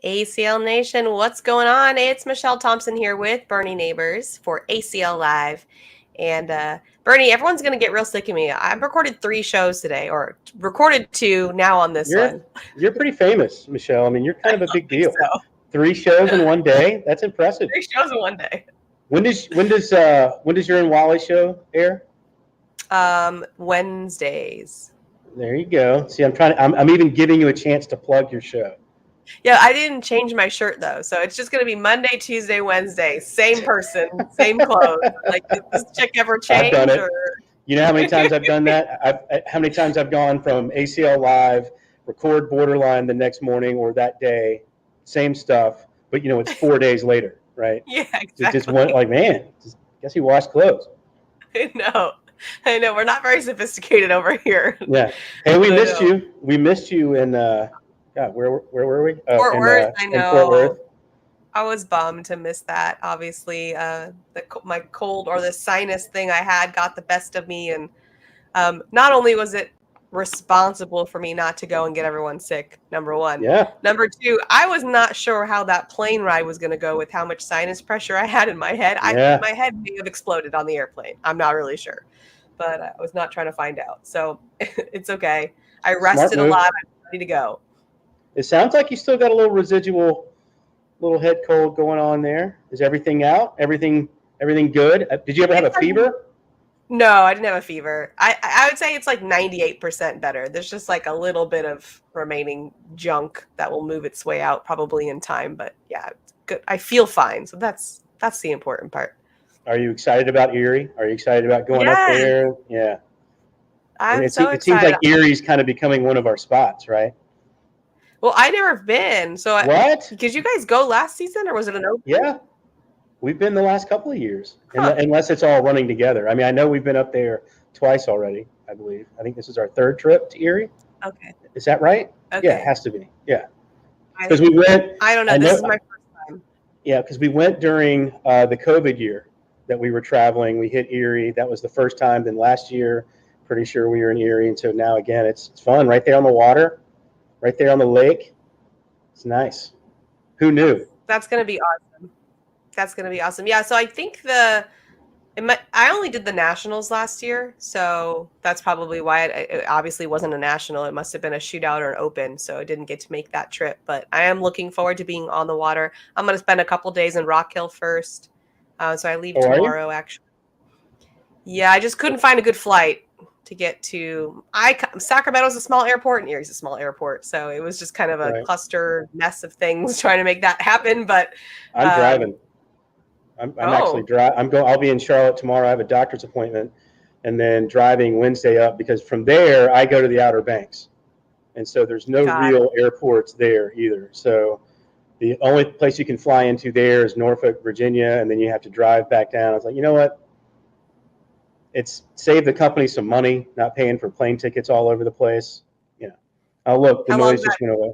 ACL Nation, what's going on? It's Michelle Thompson here with Bernie Neighbors for ACL Live. And Bernie, everyone's going to get real sick of me. I've recorded 3 shows today, or recorded 2 now on this one. You're pretty famous, Michelle. I mean, you're kind of a big deal. So. 3 shows in one day? That's impressive. 3 shows in one day. When does your and Wally show air? Wednesdays. There you go. See, I'm even giving you a chance to plug your show. Yeah, I didn't change my shirt though, so it's just going to be Monday, Tuesday, Wednesday. Same person, same clothes. Like, did this chick ever change? I've done it. Or... You know how many times I've done that? How many times I've gone from ACL Live, record Borderline the next morning or that day, same stuff, but it's 4 days later, right? Yeah, exactly. Just one, like, man, guess he washed clothes. I know. We're not very sophisticated over here. Yeah. Hey, we missed you. We missed you in God, where were we? Fort Worth. I know. Fort Worth. I was bummed to miss that. Obviously, my cold or the sinus thing I had got the best of me, and not only was it responsible for me not to go and get everyone sick, number 1. Yeah. Number 2, I was not sure how that plane ride was going to go with how much sinus pressure I had in my head. My head may have exploded on the airplane. I'm not really sure, but I was not trying to find out. So it's okay. I rested a lot. I'm ready to go. It sounds like you still got a little residual, little head cold going on there. Is everything out? Everything good? Did you ever have a fever? No, I didn't have a fever. I would say it's like 98% better. There's just like a little bit of remaining junk that will move its way out probably in time. But yeah, good. I feel fine. So that's the important part. Are you excited about Erie? Are you excited about going up there? Yeah. I'm so excited. It seems like Erie's kind of becoming one of our spots, right? Well, I never been. So what? Did you guys go last season, or was it an open? Yeah, we've been the last couple of years, unless it's all running together. I mean, I know we've been up there twice already. I believe. I think this is our 3rd trip to Erie. Okay. Is that right? Okay. Yeah, it has to be. Yeah. Because we went. I don't know. This is my first time. Yeah, because we went during the COVID year that we were traveling. We hit Erie. That was the first time. Then last year, pretty sure we were in Erie, and so now again, it's fun right there on the water. Right there on the lake. It's nice. Who knew? That's going to be awesome. Yeah, so I think I only did the Nationals last year, so that's probably why it obviously wasn't a National. It must have been a shootout or an open, so I didn't get to make that trip. But I am looking forward to being on the water. I'm going to spend a couple days in Rock Hill first. So I leave tomorrow, actually. Yeah, I just couldn't find a good flight to get to. Sacramento's a small airport and Erie's a small airport, so it was just kind of a cluster mess of things trying to make that happen. But I'm driving. I'm actually driving. I'll be in Charlotte tomorrow. I have a doctor's appointment, and then driving Wednesday up, because from there I go to the Outer Banks, and so there's no real airports there either. So the only place you can fly into there is Norfolk, Virginia, and then you have to drive back down. I was like, you know what? It's saved the company some money, not paying for plane tickets all over the place. Oh, look, the noise just went away.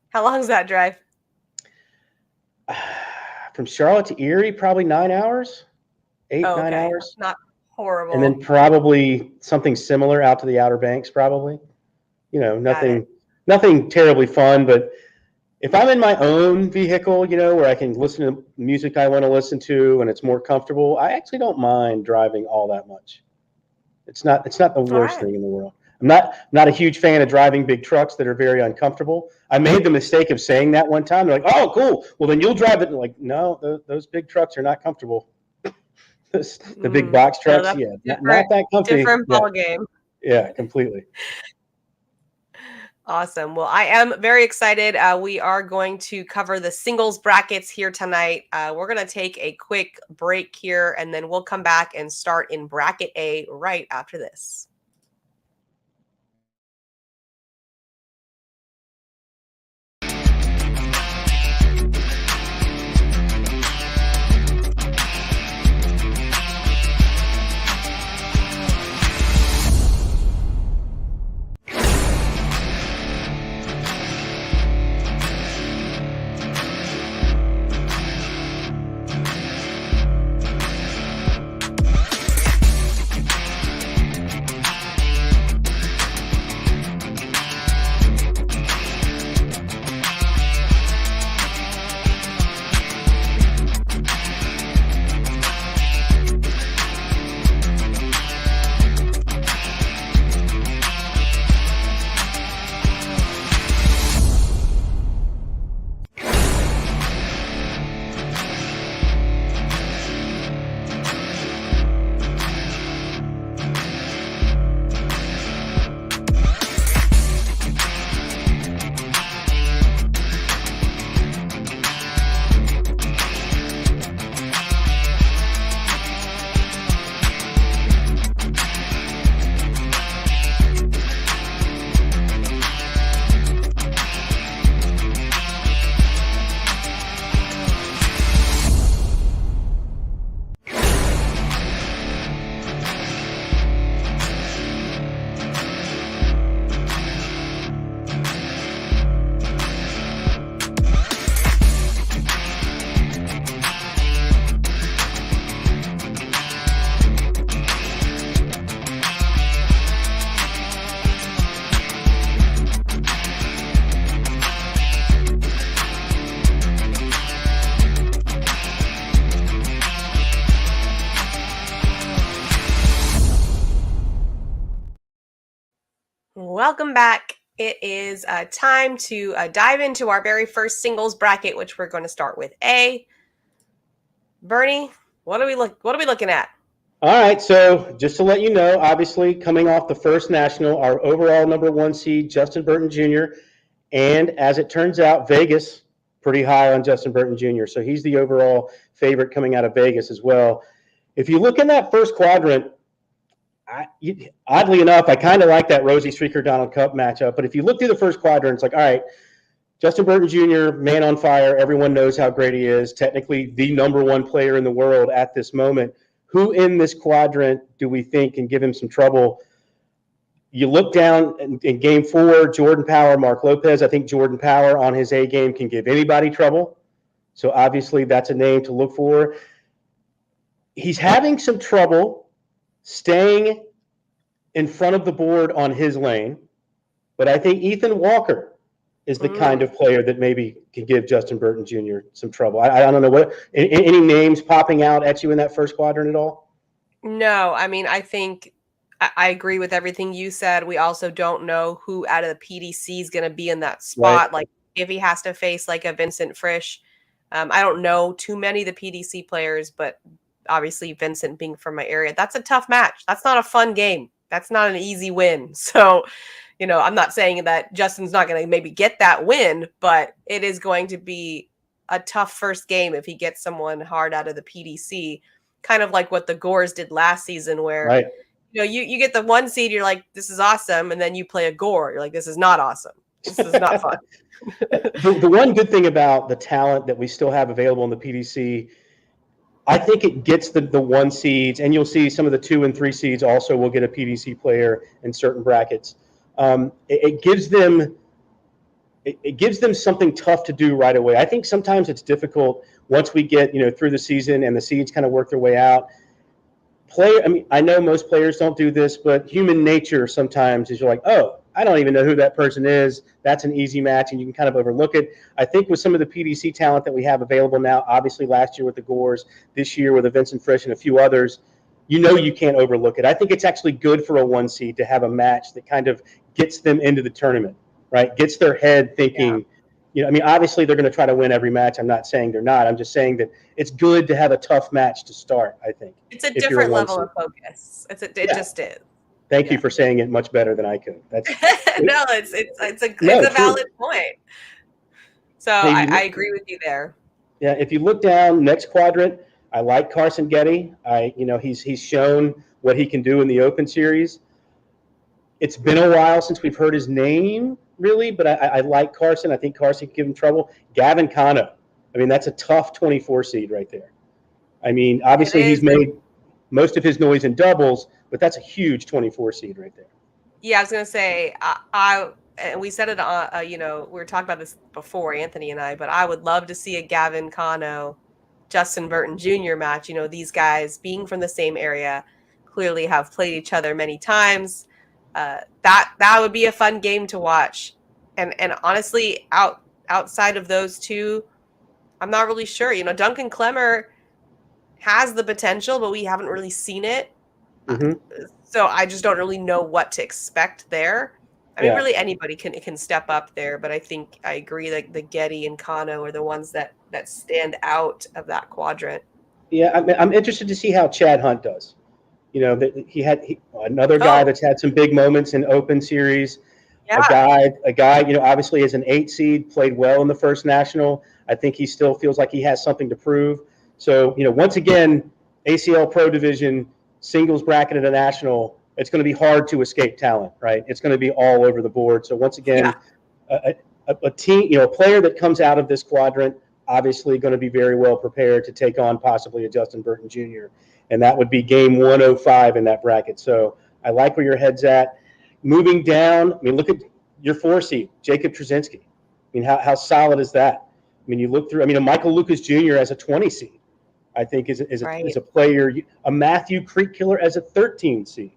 How long is that drive? From Charlotte to Erie, probably 9 hours, 9 hours. Not horrible. And then probably something similar out to the Outer Banks, probably. Nothing terribly fun, but if I'm in my own vehicle, where I can listen to music I want to listen to and it's more comfortable, I actually don't mind driving all that much. It's not the worst thing in the world. I'm not a huge fan of driving big trucks that are very uncomfortable. I made the mistake of saying that one time. They're like, "Oh, cool. Well, then you'll drive it." And like, no, those big trucks are not comfortable. The big box trucks, not that comfy. Different ball game. Yeah, completely. Awesome. Well, I am very excited. We are going to cover the singles brackets here tonight. We're going to take a quick break here, and then we'll come back and start in bracket A right after this. Welcome back. It is time to dive into our very first singles bracket, which we're going to start with A. Bernie, what are we looking at? All right, so just to let you know, obviously coming off the first national, our overall number 1 seed, Justin Burton Jr., and as it turns out, Vegas pretty high on Justin Burton Jr., so he's the overall favorite coming out of Vegas as well. If you look in that first quadrant, oddly enough, I kind of like that Rosie Streaker-Donald Cup matchup, but if you look through the first quadrant, it's like, all right, Justin Burton Jr., man on fire. Everyone knows how great he is. Technically the number 1 player in the world at this moment. Who in this quadrant do we think can give him some trouble? You look down in game 4, Jordan Power, Mark Lopez. I think Jordan Power on his A game can give anybody trouble. So obviously that's a name to look for. He's having some trouble staying in front of the board on his lane, but I think Ethan Walker is the kind of player that maybe can give Justin Burton Jr. some trouble. I don't know what any names popping out at you in that first quadrant at all? No, I mean, I think I agree with everything you said. We also don't know who out of the PDC is going to be in that spot. Right. Like if he has to face like a Vincent Frisch. I don't know too many of the PDC players, but obviously Vincent being from my area, that's a tough match. That's not a fun game. That's not an easy win. So, I'm not saying that Justin's not going to maybe get that win, but it is going to be a tough first game if he gets someone hard out of the PDC, kind of like what the Gores did last season where Right. you get the 1 seed, you're like, this is awesome, and then you play a Gore, you're like, this is not awesome. This is not fun. The one good thing about the talent that we still have available in the PDC, I think it gets the 1 seeds, and you'll see some of the 2 and 3 seeds also will get a PDC player in certain brackets. It gives them something tough to do right away. I think sometimes it's difficult once we get through the season and the seeds kind of work their way out. I know most players don't do this, but human nature sometimes is you're like, oh, I don't even know who that person is. That's an easy match, and you can kind of overlook it. I think with some of the PDC talent that we have available now, obviously last year with the Gores, this year with a Vincent Frisch and a few others, you can't overlook it. I think it's actually good for a 1 seed to have a match that kind of gets them into the tournament, right? Gets their head thinking, obviously they're going to try to win every match. I'm not saying they're not. I'm just saying that it's good to have a tough match to start, I think. It's a different level of focus. It just is. Thank you for saying it much better than I could. That's no, it's a valid point. So hey, I agree with you there. Yeah, if you look down next quadrant, I like Carson Getty. He's shown what he can do in the Open Series. It's been a while since we've heard his name, really, but I like Carson. I think Carson can give him trouble. Gavin Cano. That's a tough 24 seed right there. Obviously he's made most of his noise in doubles, but that's a huge 24 seed right there. Yeah, I was going to say, and we said it on, we were talking about this before, Anthony and I, but I would love to see a Gavin Cano, Justin Burton Jr. match. These guys being from the same area clearly have played each other many times. That would be a fun game to watch. And honestly, outside of those two, I'm not really sure. Duncan Klemmer has the potential, but we haven't really seen it. Mm-hmm. So I just don't really know what to expect there. Really anybody can step up there, but I think I agree. Like the Getty and Cano are the ones that stand out of that quadrant. Yeah, I'm interested to see how Chad Hunt does. Another guy that's had some big moments in Open Series. Yeah. A guy, obviously as an 8 seed, played well in the first national. I think he still feels like he has something to prove. So, once again, ACL Pro Division, singles bracket at a national, it's going to be hard to escape talent, right? It's going to be all over the board. So once again, a team, a player that comes out of this quadrant, obviously going to be very well prepared to take on possibly a Justin Burton Jr. And that would be game 105 in that bracket. So I like where your head's at. Moving down, look at your 4 seed, Jacob Trzynski. How solid is that? You look through, a Michael Lucas Jr. as a 20 seed, I think is a player, a Matthew Creek Killer as a 13 seed.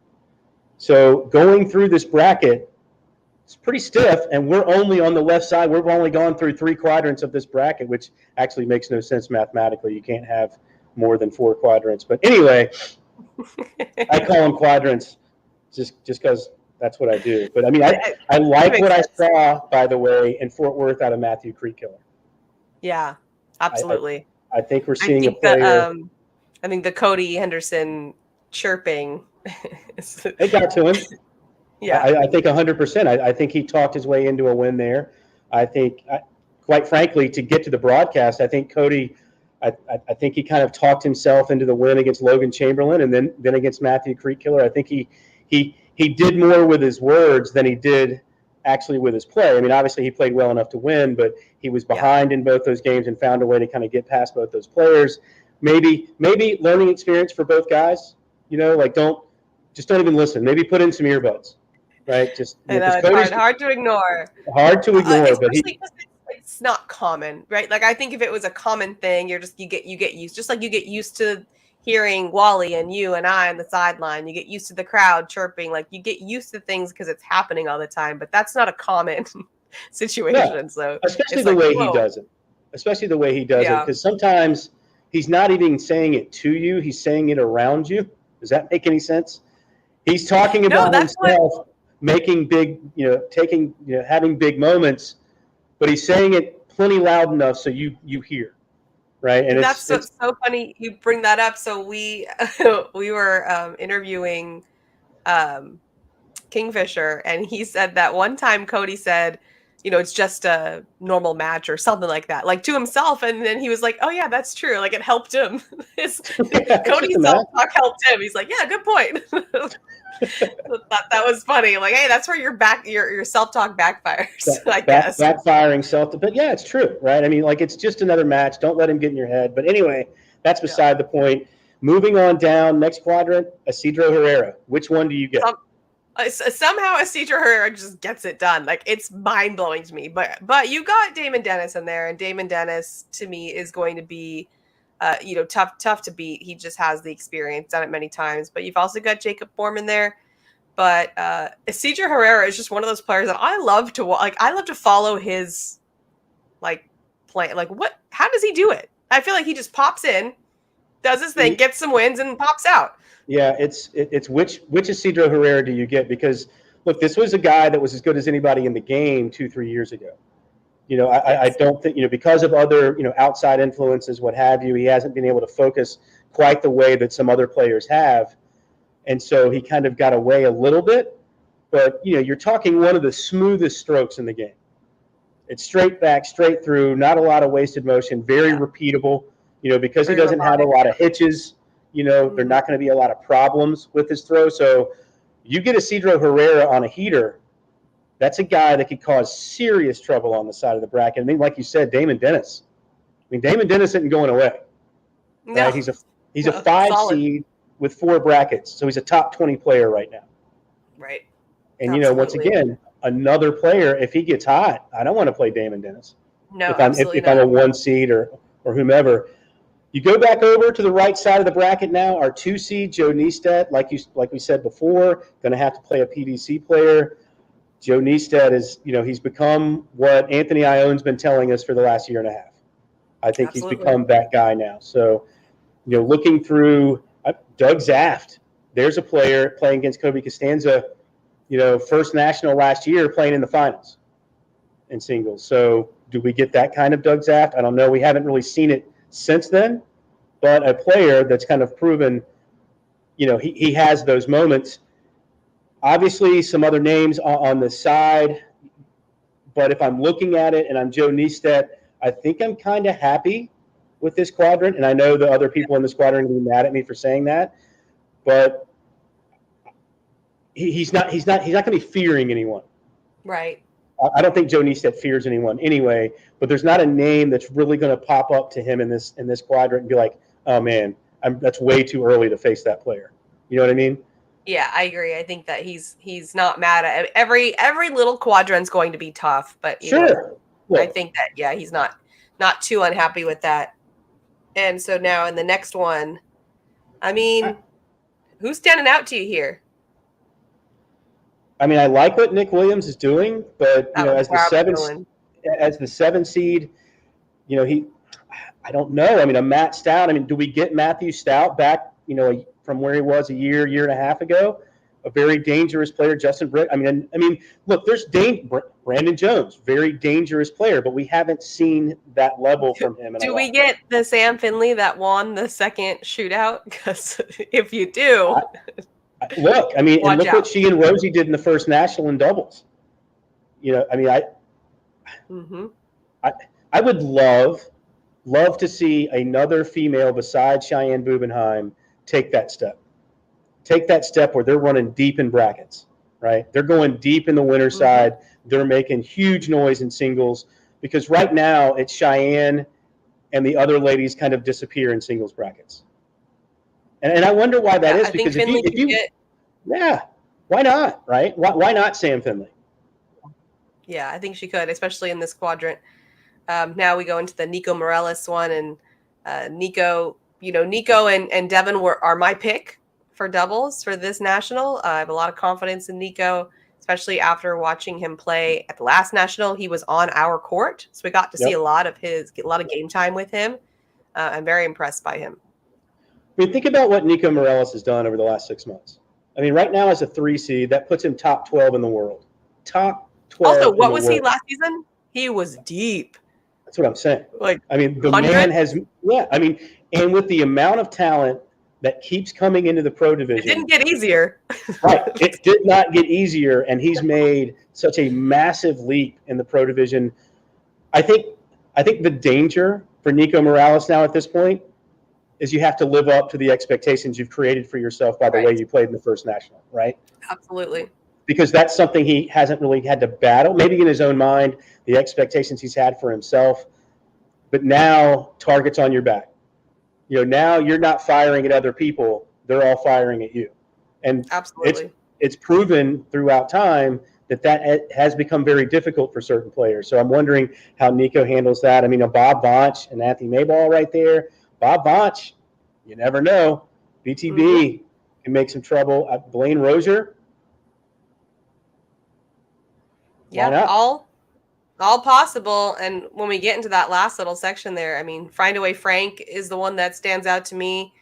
So going through this bracket, it's pretty stiff, and we're only on the left side. We've only gone through 3 quadrants of this bracket, which actually makes no sense mathematically. You can't have more than 4 quadrants. But anyway, I call them quadrants just because That's what I do. But I mean, I like what I saw, by the way, in Fort Worth out of Matthew Creekkiller. Yeah, absolutely. I think we're seeing a player. I think the Cody Henderson chirping. It got to him. Yeah. I think 100%. I think he talked his way into a win there. I think, quite frankly, to get to the broadcast, I think Cody, I think he kind of talked himself into the win against Logan Chamberlain and then against Matthew Creekkiller. I think he did more with his words than he did actually with his play. I mean, obviously he played well enough to win, but he was behind in both those games and found a way to kind of get past both those players. Maybe learning experience for both guys. Like don't even listen. Maybe put in some earbuds. Right, just it's hard to ignore. Hard to ignore, but it's not common, right? Like I think if it was a common thing, you get used, just like you get used to hearing Wally and you and I on the sideline. You get used to the crowd chirping, like you get used to things because it's happening all the time. But that's not a common situation. No. So especially the way he does it, because sometimes he's not even saying it to you; he's saying it around you. Does that make any sense? He's talking about himself. Making big, having big moments, but he's saying it plenty loud enough so you hear, right? And that's so funny you bring that up. So we were interviewing Kingfisher, and he said that one time Cody said, it's just a normal match or something like that, like to himself, and then he was like, oh yeah, that's true, like it helped him. Cody's self-talk helped him. He's like, yeah, good point. That was funny. Like, hey, that's where your self-talk backfires. I guess backfiring self. But yeah, it's true, right? I mean, like it's just another match. Don't let him get in your head. But anyway, that's beside the point. Moving on down, next quadrant, Isidro Herrera. Which one do you get? Somehow Isidro Herrera just gets it done. Like it's mind blowing to me. But you got Damon Dennis in there, and Damon Dennis to me is going to be tough to beat. He just has the experience, done it many times. But you've also got Jacob Foreman there. But Isidro Herrera is just one of those players that I love to like. I love to follow his play. Like how does he do it? I feel like he just pops in, does his thing, gets some wins, and pops out. Yeah, it's which Isidro Herrera do you get? Because look, this was a guy that was as good as anybody in the game 2-3 years ago. I don't think, because of other, outside influences, what have you, he hasn't been able to focus quite the way that some other players have. And so he kind of got away a little bit. But, you're talking one of the smoothest strokes in the game. It's straight back, straight through, not a lot of wasted motion, very repeatable, because he doesn't have a lot of hitches. There are not going to be a lot of problems with his throw. So you get Isidro Herrera on a heater, that's a guy that could cause serious trouble on the side of the bracket. I mean, like you said, Damon Dennis. I mean, Damon Dennis isn't going away. No. Right? He's a 5 seed with 4 brackets, so he's a top 20 player right now. Right. And once again, another player. If he gets hot, I don't want to play Damon Dennis. No, if I'm a 1 seed or whomever. You go back over to the right side of the bracket now. Our 2 seed, Joe Niestedt, like we said before, going to have to play a PDC player. Joe Niestedt is, he's become what Anthony Ione's been telling us for the last year and a half. I think he's become that guy now. So, looking through Doug Zaft, there's a player playing against Kobe Costanza, first national last year, playing in the finals in singles. So do we get that kind of Doug Zaft? I don't know. We haven't really seen it since then, but a player that's kind of proven, he has those moments. Obviously, some other names on the side, but if I'm looking at it and I'm Joe Niestedt, I think I'm kind of happy with this quadrant. And I know the other people in this quadrant are going to be mad at me for saying that, but he's not going to be fearing anyone. Right. I don't think Joe Niestedt fears anyone anyway, but there's not a name that's really going to pop up to him in this quadrant and be like, oh man, that's way too early to face that player. You know what I mean? Yeah, I agree. I think that he's not mad at it. Every little quadrant's going to be tough, but I think that he's not too unhappy with that. And so now in the next one, I mean, who's standing out to you here? I mean, I like what Nick Williams is doing, but as the 7 seed, I don't know. I mean, a Matt Stout. I mean, do we get Matthew Stout back? From where he was a year and a half ago? a very dangerous player, Justin Britt. I mean, look, there's Brandon Jones, very dangerous player, but we haven't seen that level from him in a Do while. we get the Sam Finley that won the second shootout? Because if you do, look, I mean, and look out. what she and Rosie did in the first national in doubles. You know, I mean, I would love to see another female besides Cheyenne Bubenheim take that step. Take that step where they're running deep in brackets, right? They're going deep in the winner side. They're making huge noise in singles because right now it's Cheyenne and the other ladies kind of disappear in singles brackets. And I wonder why that is, because if you yeah, why not, right? Why not Sam Finley? Yeah, I think she could, especially in this quadrant. Now we go into the Nico Morales one, and Nico and Devin are my pick for doubles for this national. I have a lot of confidence in Nico, especially after watching him play at the last national. He was on our court, so we got to see a lot of game time with him. I'm very impressed by him. I mean, think about what Nico Morales has done over the last 6 months. I mean, right now as a 3 seed, that puts him top 12 in the world. Top 12. Also, what was he last season? He was deep. That's what I'm saying. Like, I mean, the man has, I mean, and with the amount of talent that keeps coming into the pro division, it didn't get easier. Right, it did not get easier, and he's made such a massive leap in the pro division. I think the danger for Nico Morales now at this point is you have to live up to the expectations you've created for yourself by the way you played in the first national, right? Absolutely. Because that's something he hasn't really had to battle, maybe in his own mind, the expectations he's had for himself. But now, target's on your back. You know, now you're not firing at other people; they're all firing at you. And absolutely, it's proven throughout time that has become very difficult for certain players. So I'm wondering how Nico handles that. I mean, a Bob Bonch and Anthony Mayball right there. Bob Bonch, you never know. BTB can make some trouble. Blaine Rozier. Yeah, all possible. And when we get into that last little section there, I mean, Find Away Frank is the one that stands out to me.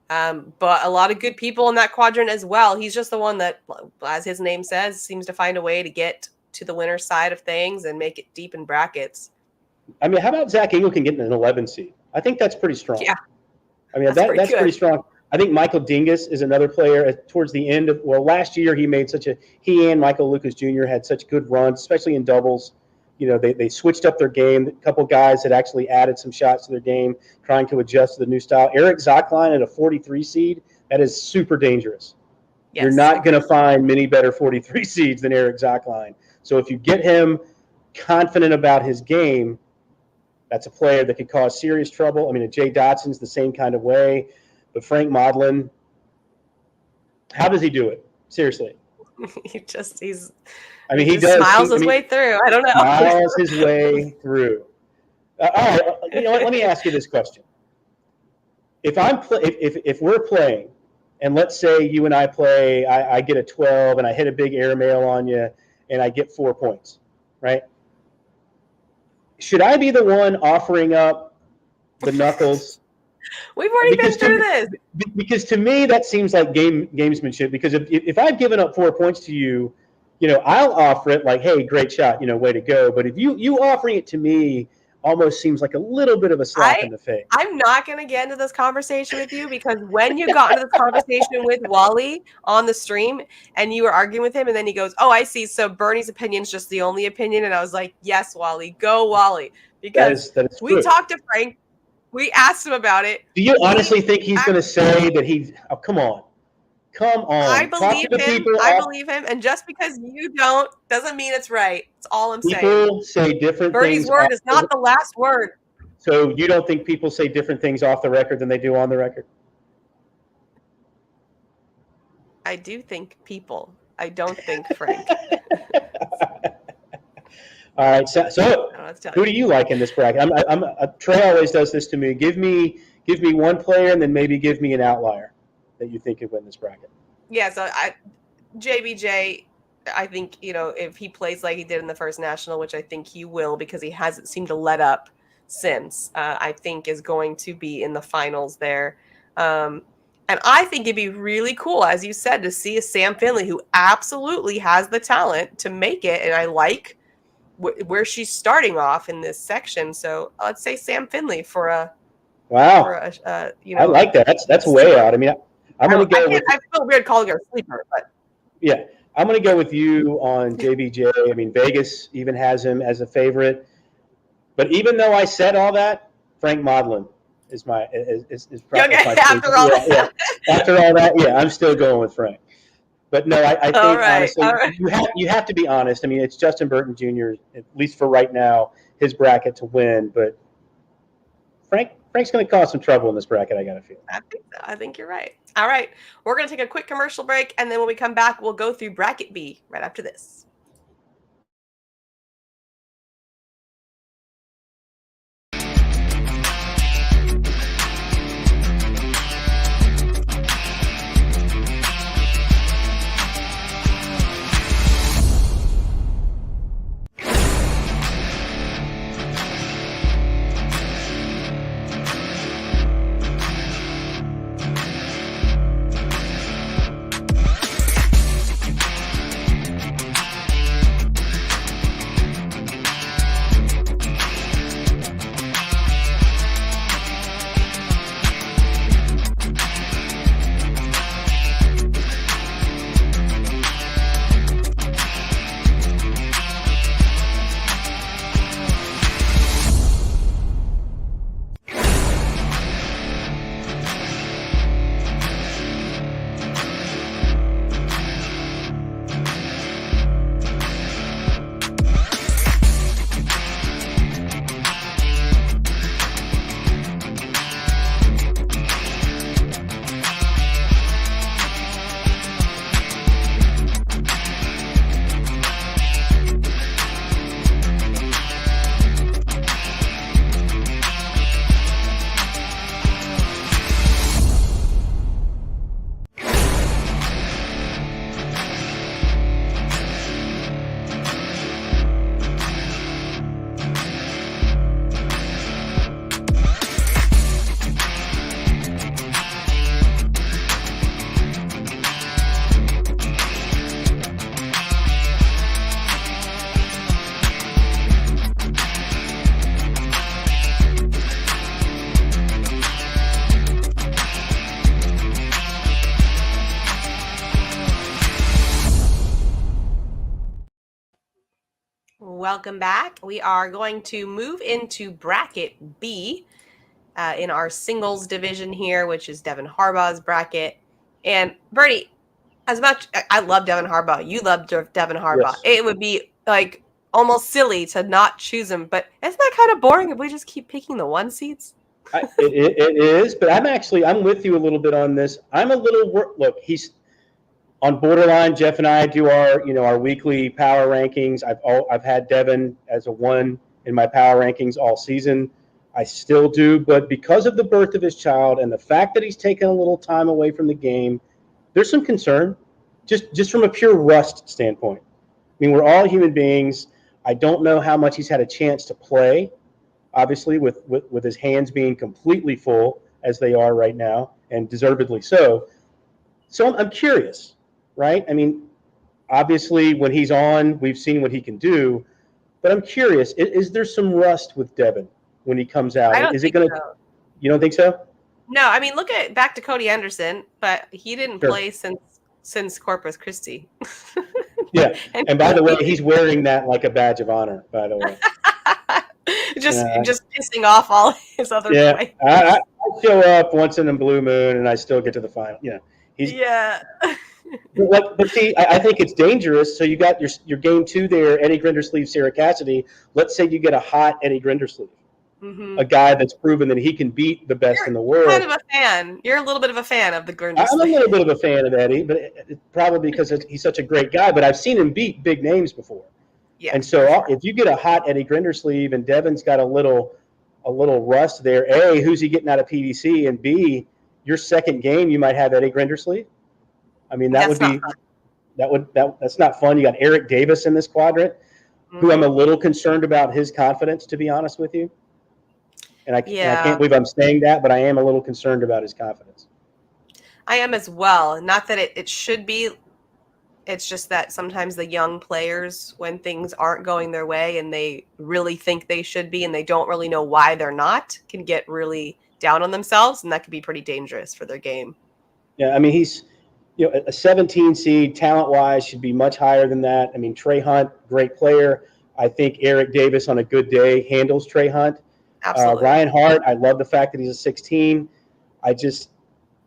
But a lot of good people in that quadrant as well. He's just the one that, as his name says, seems to find a way to get to the winner's side of things and make it deep in brackets. I mean, how about Zach Engel can get an 11 seed? I think that's pretty strong. Yeah. I mean, that's pretty strong. I think Michael Dingus is another player towards the end of, last year he and Michael Lucas Jr. had such good runs, especially in doubles. You know, they switched up their game. A couple guys had actually added some shots to their game, trying to adjust to the new style. Eric Zockline at a 43 seed, that is super dangerous. Yes. You're not going to find many better 43 seeds than Eric Zockline. So if you get him confident about his game, that's a player that could cause serious trouble. I mean, Jay Dotson's the same kind of way. But Frank Modlin, how does he do it? Seriously. he does his way through. I don't know. Smiles his way through. All right, you know what? Let me ask you this question. If we're playing, and let's say you and I play, I get a 12 and I hit a big airmail on you and I get 4 points, right? Should I be the one offering up the knuckles? We've already been through this. Because to me, that seems like gamesmanship. Because if I've given up 4 points to you, you know, I'll offer it like, hey, great shot, you know, way to go. But if you offering it to me almost seems like a little bit of a slap in the face. I'm not going to get into this conversation with you because when you got into this conversation with Wally on the stream and you were arguing with him and then he goes, oh, I see. So Bernie's opinion is just the only opinion. And I was like, yes, Wally, go Wally. Because that is we talked to Frank. We asked him about it. Do you honestly think he's going to say that he's – oh, come on. Come on. I believe him. Believe him. And just because you don't doesn't mean it's right. That's all I'm saying. People say different things. Bernie's word is not the last word. So you don't think people say different things off the record than they do on the record? I do think people. I don't think Frank. All right. So who do you like in this bracket? Trey always does this to me. Give me one player and then maybe give me an outlier that you think could win this bracket. Yeah. So JBJ, I think, you know, if he plays like he did in the first national, which I think he will because he hasn't seemed to let up since, I think is going to be in the finals there. And And I think it'd be really cool, as you said, to see a Sam Finley who absolutely has the talent to make it. And I like where she's starting off in this section. So let's say Sam Finley for a I like that. That's way out. I mean, I'm going to go with. I feel weird calling her a sleeper, but yeah, I'm going to go with you on JBJ. I mean, Vegas even has him as a favorite. But even though I said all that, Frank Modlin is probably my after all that. After all that, yeah, I'm still going with Frank. But no, I think honestly, you have to be honest. I mean, it's Justin Burton Jr., at least for right now, his bracket to win. But Frank's going to cause some trouble in this bracket, I got to feel. I think so. I think you're right. All right. We're going to take a quick commercial break, and then when we come back, we'll go through bracket B right after this. Welcome back. We are going to move into bracket B in our singles division here, which is Devin Harbaugh's bracket. And Bertie, as much I love Devin Harbaugh, you love Devin Harbaugh. Yes. It would be like almost silly to not choose him, but isn't that kind of boring if we just keep picking the one seeds? It is, but I'm with you a little bit on this. I'm a little look. He's on borderline. Jeff and I do our weekly power rankings. I've had Devin as a 1 in my power rankings all season. I still do, but because of the birth of his child and the fact that he's taken a little time away from the game, there's some concern, just from a pure rust standpoint. I mean, we're all human beings. I don't know how much he's had a chance to play, obviously, with his hands being completely full as they are right now, and deservedly so. So I'm curious, right? I mean, obviously, when he's on, we've seen what he can do, but I'm curious, is there some rust with Devin when he comes out? Is it going to? So. You don't think so? No, I mean, look back to Cody Anderson, but he didn't play since Corpus Christi. Yeah, and by the way, he's wearing that like a badge of honor. By the way, just pissing off all his other players. I show up once in a blue moon, and I still get to the final. But see, I think it's dangerous. So you got your game 2 there, Eddie Grindersleeve, Sarah Cassidy. Let's say you get a hot Eddie Grindersleeve. Mm-hmm. A guy that's proven that he can beat the best in the world. You're kind of a fan. You're a little bit of a fan of the Grindersleeve. I'm a little bit of a fan of Eddie, but it's probably because he's such a great guy. But I've seen him beat big names before. Yeah. And so if you get a hot Eddie Grindersleeve and Devin's got a little rust there, A, who's he getting out of PVC? And B, your second game you might have Eddie Grindersleeve. I mean, that's not fun. You got Eric Davis in this quadrant, who I'm a little concerned about his confidence, to be honest with you. And I can't believe I'm saying that, but I am a little concerned about his confidence. I am as well. Not that it should be. It's just that sometimes the young players, when things aren't going their way and they really think they should be and they don't really know why they're not, can get really down on themselves, and that can be pretty dangerous for their game. Yeah, I mean, he's, a 17 seed, talent-wise, should be much higher than that. I mean, Trey Hunt, great player. I think Eric Davis, on a good day, handles Trey Hunt. Absolutely. Ryan Hart, I love the fact that he's a 16. I just,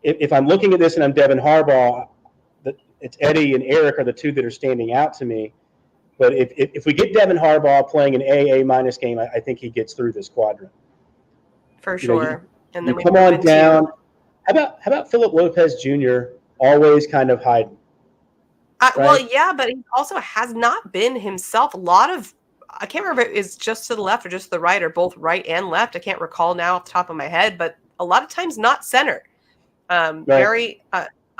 if I'm looking at this and I'm Devin Harbaugh, it's Eddie and Eric are the two that are standing out to me. But if we get Devin Harbaugh playing an A minus game, I think he gets through this quadrant. For sure. And then we come move on into down. How about Philip Lopez Jr. always kind of hiding? Right? Well, yeah, but he also has not been himself. A lot of, I can't remember if it is just to the left or just to the right or both right and left. I can't recall now off the top of my head, but a lot of times not center. Very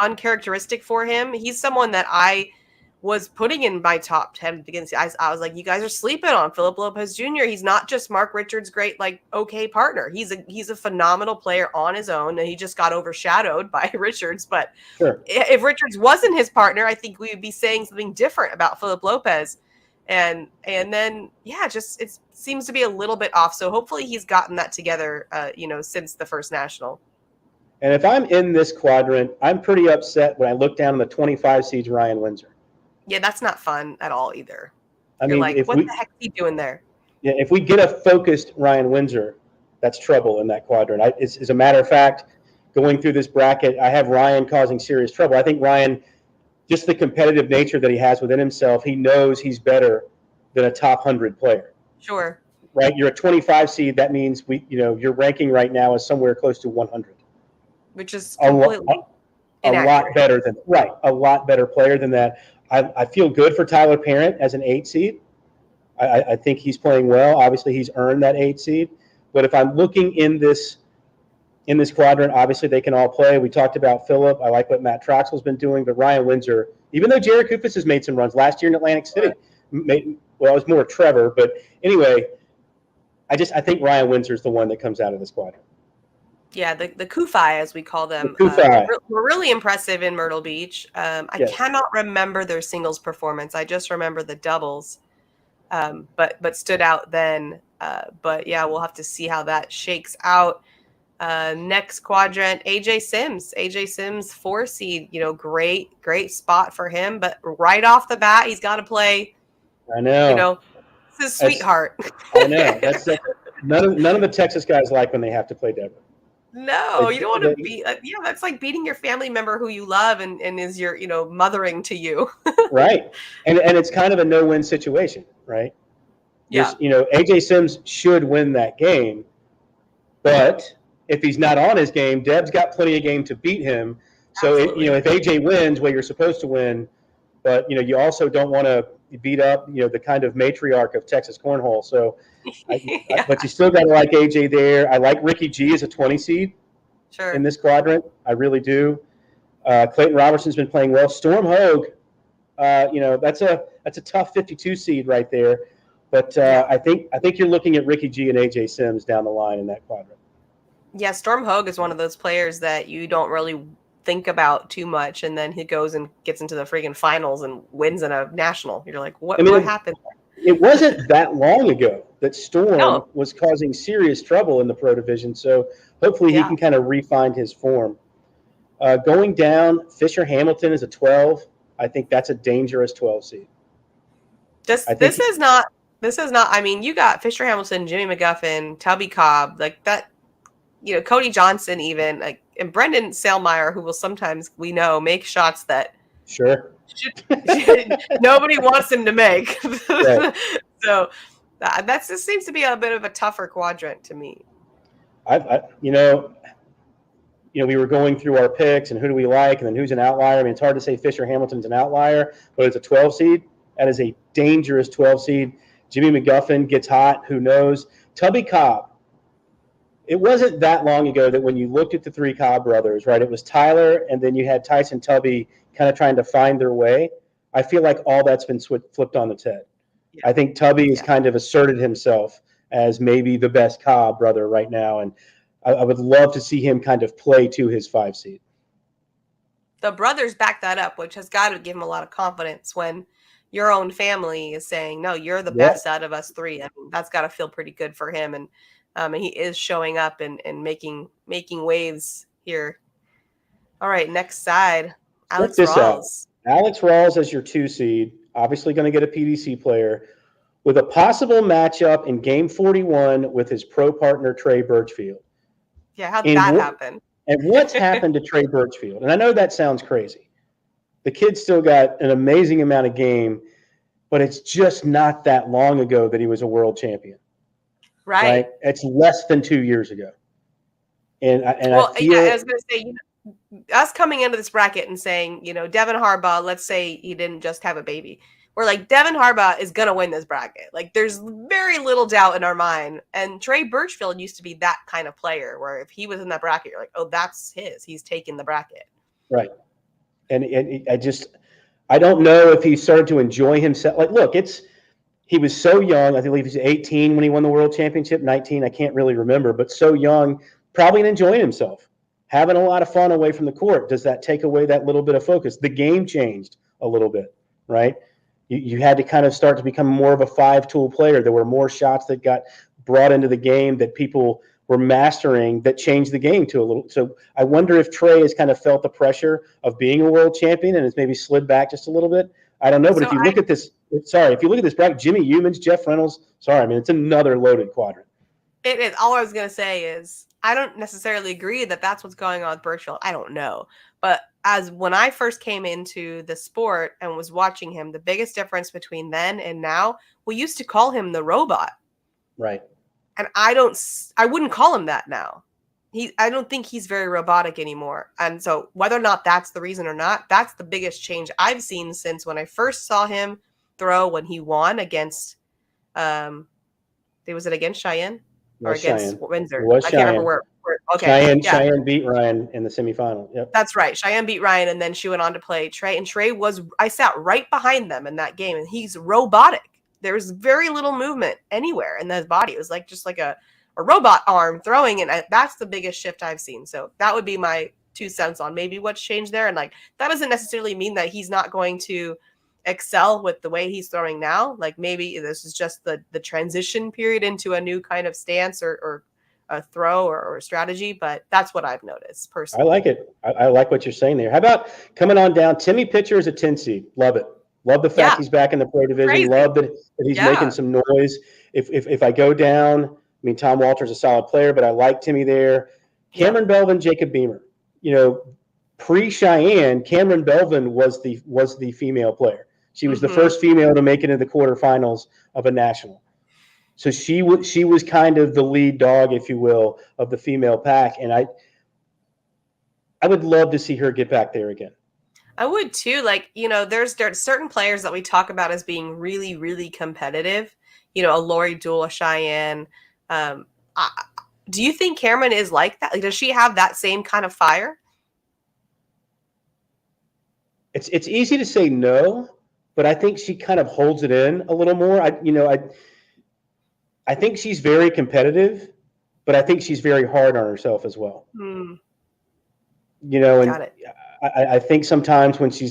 uncharacteristic for him. He's someone that I was putting in my top 10 at the beginning. I was like, you guys are sleeping on Philip Lopez Jr. He's not just Mark Richards' great, okay partner. He's a phenomenal player on his own, and he just got overshadowed by Richards. But if Richards wasn't his partner, I think we would be saying something different about Philip Lopez. And then, just it seems to be a little bit off. So hopefully he's gotten that together, since the first national. And if I'm in this quadrant, I'm pretty upset when I look down on the 25 seeds, Ryan Windsor. Yeah, that's not fun at all either. You're like, what the heck is he doing there? Yeah, if we get a focused Ryan Windsor, that's trouble in that quadrant. As a matter of fact, going through this bracket, I have Ryan causing serious trouble. I think Ryan, just the competitive nature that he has within himself, he knows he's better than a top 100 player. Sure. Right? You're a 25 seed. That means your ranking right now is somewhere close to 100. Which is completely a lot better than a lot better player than that. I feel good for Tyler Parent as an 8 seed. I think he's playing well. Obviously, he's earned that 8 seed. But if I'm looking in this quadrant, obviously they can all play. We talked about Phillip. I like what Matt Troxell's been doing. But Ryan Windsor, even though Jared Kufis has made some runs last year in Atlantic City, it was more Trevor. But anyway, I think Ryan Windsor is the one that comes out of this quadrant. Yeah, the Kufi, as we call them, were really impressive in Myrtle Beach. I cannot remember their singles performance. I just remember the doubles, but stood out then. But yeah, we'll have to see how that shakes out. Next quadrant, AJ Sims, 4 seed. Great spot for him. But right off the bat, he's got to play. I know. It's his sweetheart. I know. That's none of the Texas guys like when they have to play Deborah. No, you don't want to be. That's like beating your family member who you love and is your mothering to you. Right, and it's kind of a no-win situation, right? Yeah. AJ Sims should win that game, but if he's not on his game, Deb's got plenty of game to beat him. So if AJ wins, well, you're supposed to win, but you also don't want to beat up the kind of matriarch of Texas cornhole. So. But you still got to like AJ there. I like Ricky G as a 20 seed in this quadrant. I really do. Clayton Robertson's been playing well. Storm Hogue, that's a tough 52 seed right there. But I think you're looking at Ricky G and AJ Sims down the line in that quadrant. Yeah, Storm Hogue is one of those players that you don't really think about too much, and then he goes and gets into the freaking finals and wins in a national. You're like, what happened? It wasn't that long ago that Storm was causing serious trouble in the Pro Division, so hopefully he can kind of refine his form. Going down, Fisher Hamilton is a 12. I think that's a dangerous 12 seed. This is not. I mean, you got Fisher Hamilton, Jimmy McGuffin, Tubby Cobb, like that. Cody Johnson, even and Brendan Sailmeyer, who will sometimes make shots that nobody wants him to make. Right. So that just seems to be a bit of a tougher quadrant to me. We were going through our picks and who do we like and then who's an outlier. I mean, it's hard to say Fisher Hamilton's an outlier, but it's a 12 seed. That is a dangerous 12 seed. Jimmy McGuffin gets hot. Who knows? Tubby Cobb. It wasn't that long ago that when you looked at the 3 Cobb brothers, right, it was Tyler and then you had Tyson Tubby kind of trying to find their way. I feel like all that's been flipped on its head. Yeah. I think Tubby has kind of asserted himself as maybe the best Cobb brother right now, and I would love to see him kind of play to his 5 seed. the brothers back that up, which has got to give him a lot of confidence when your own family is saying, no, you're the best out of us three. I mean, that's got to feel pretty good for him. And he is showing up and making waves here. All right, next side, Alex Rawls. Alex Rawls as your 2 seed, obviously going to get a PDC player with a possible matchup in Game 41 with his pro partner Trey Birchfield. Yeah, how'd that happen? And what's happened to Trey Birchfield? And I know that sounds crazy. The kid still got an amazing amount of game, but it's just not that long ago that he was a world champion. Right? It's less than 2 years ago. And I feel I was going to say, us coming into this bracket and saying, Devin Harbaugh, let's say he didn't just have a baby. We're like, Devin Harbaugh is going to win this bracket. Like, there's very little doubt in our mind. And Trey Birchfield used to be that kind of player where if he was in that bracket, you're like, oh, that's his. He's taking the bracket. Right. And I don't know if he started to enjoy himself. Like, look, he was so young. I believe he was 18 when he won the world championship, 19. I can't really remember, but so young, probably enjoying himself, having a lot of fun away from the court. Does that take away that little bit of focus? The game changed a little bit, right? You had to kind of start to become more of a 5-tool player. There were more shots that got brought into the game that people were mastering that changed the game to a little. So I wonder if Trey has kind of felt the pressure of being a world champion and has maybe slid back just a little bit. I don't know, but if you look at this bracket, Jimmy Humans, Jeff Reynolds, it's another loaded quadrant. It is. All I was going to say is I don't necessarily agree that that's what's going on with Birchfield. I don't know. But when I first came into the sport and was watching him, the biggest difference between then and now, we used to call him the robot. Right. And I wouldn't call him that now. I don't think he's very robotic anymore. And so whether or not that's the reason or not, that's the biggest change I've seen since when I first saw him throw when he won against, was it against Cheyenne? Or against Cheyenne. Windsor? It was I Cheyenne. can't remember where. Okay, Cheyenne beat Ryan in the semifinal. Yep. That's right. Cheyenne beat Ryan, and then she went on to play Trey. And Trey I sat right behind them in that game, and he's robotic. There was very little movement anywhere in his body. It was just like a robot arm throwing, and that's the biggest shift I've seen. So that would be my 2 cents on maybe what's changed there. And that doesn't necessarily mean that he's not going to excel with the way he's throwing now. Like maybe this is just the transition period into a new kind of stance or a throw or strategy, but that's what I've noticed personally. I like it. I like what you're saying there. How about coming on down? Timmy Pitcher is a 10 seed. Love it. Love the fact he's back in the pro division. Crazy. Love that he's making some noise. If I go down, Tom Walter's a solid player, but I like Timmy there. Cameron Belvin, Jacob Beamer. Pre-Cheyenne, Cameron Belvin was the female player. She was the first female to make it into the quarterfinals of a national. So she was kind of the lead dog, if you will, of the female pack. And I would love to see her get back there again. I would too. There's certain players that we talk about as being really, really competitive. A Lori Dool, a Cheyenne. Do you think Cameron is like that? Does she have that same kind of fire? It's easy to say no, but I think she kind of holds it in a little more. I think she's very competitive, but I think she's very hard on herself as well. Got it. I think sometimes when she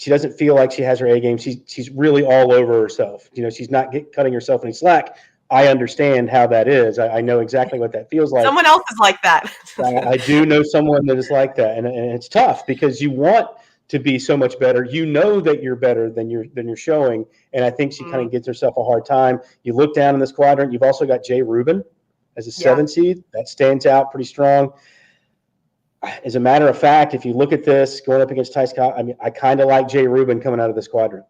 doesn't feel like she has her A game, she's really all over herself. She's not cutting herself any slack. I understand how that is. I know exactly what that feels like. Someone else is like that. I do know someone that is like that, and it's tough because you want to be so much better. That you're better than you're showing, and I think she kind of gives herself a hard time. You look down in this quadrant. You've also got Jay Rubin as a 7 seed. That stands out pretty strong. As a matter of fact, if you look at this going up against Ty Scott, I kind of like Jay Rubin coming out of this quadrant.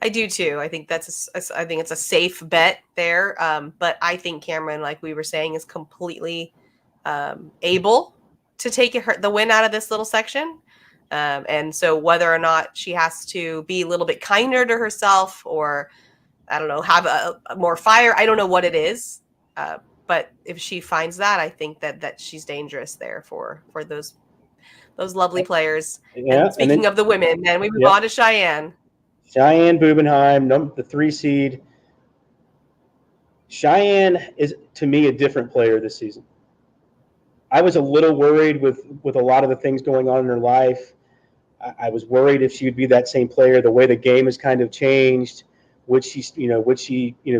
I do too. I think it's a safe bet there. But I think Cameron, like we were saying, is completely able to take the win out of this little section. And so whether or not she has to be a little bit kinder to herself or, I don't know, have a more fire, I don't know what it is. But if she finds that, I think that she's dangerous there for those lovely players. Yeah, and speaking of the women, then we move on to Cheyenne. Cheyenne Bubenheim, the 3 seed. Cheyenne is, to me, a different player this season. I was a little worried with a lot of the things going on in her life. I was worried if she would be that same player. The way the game has kind of changed, would she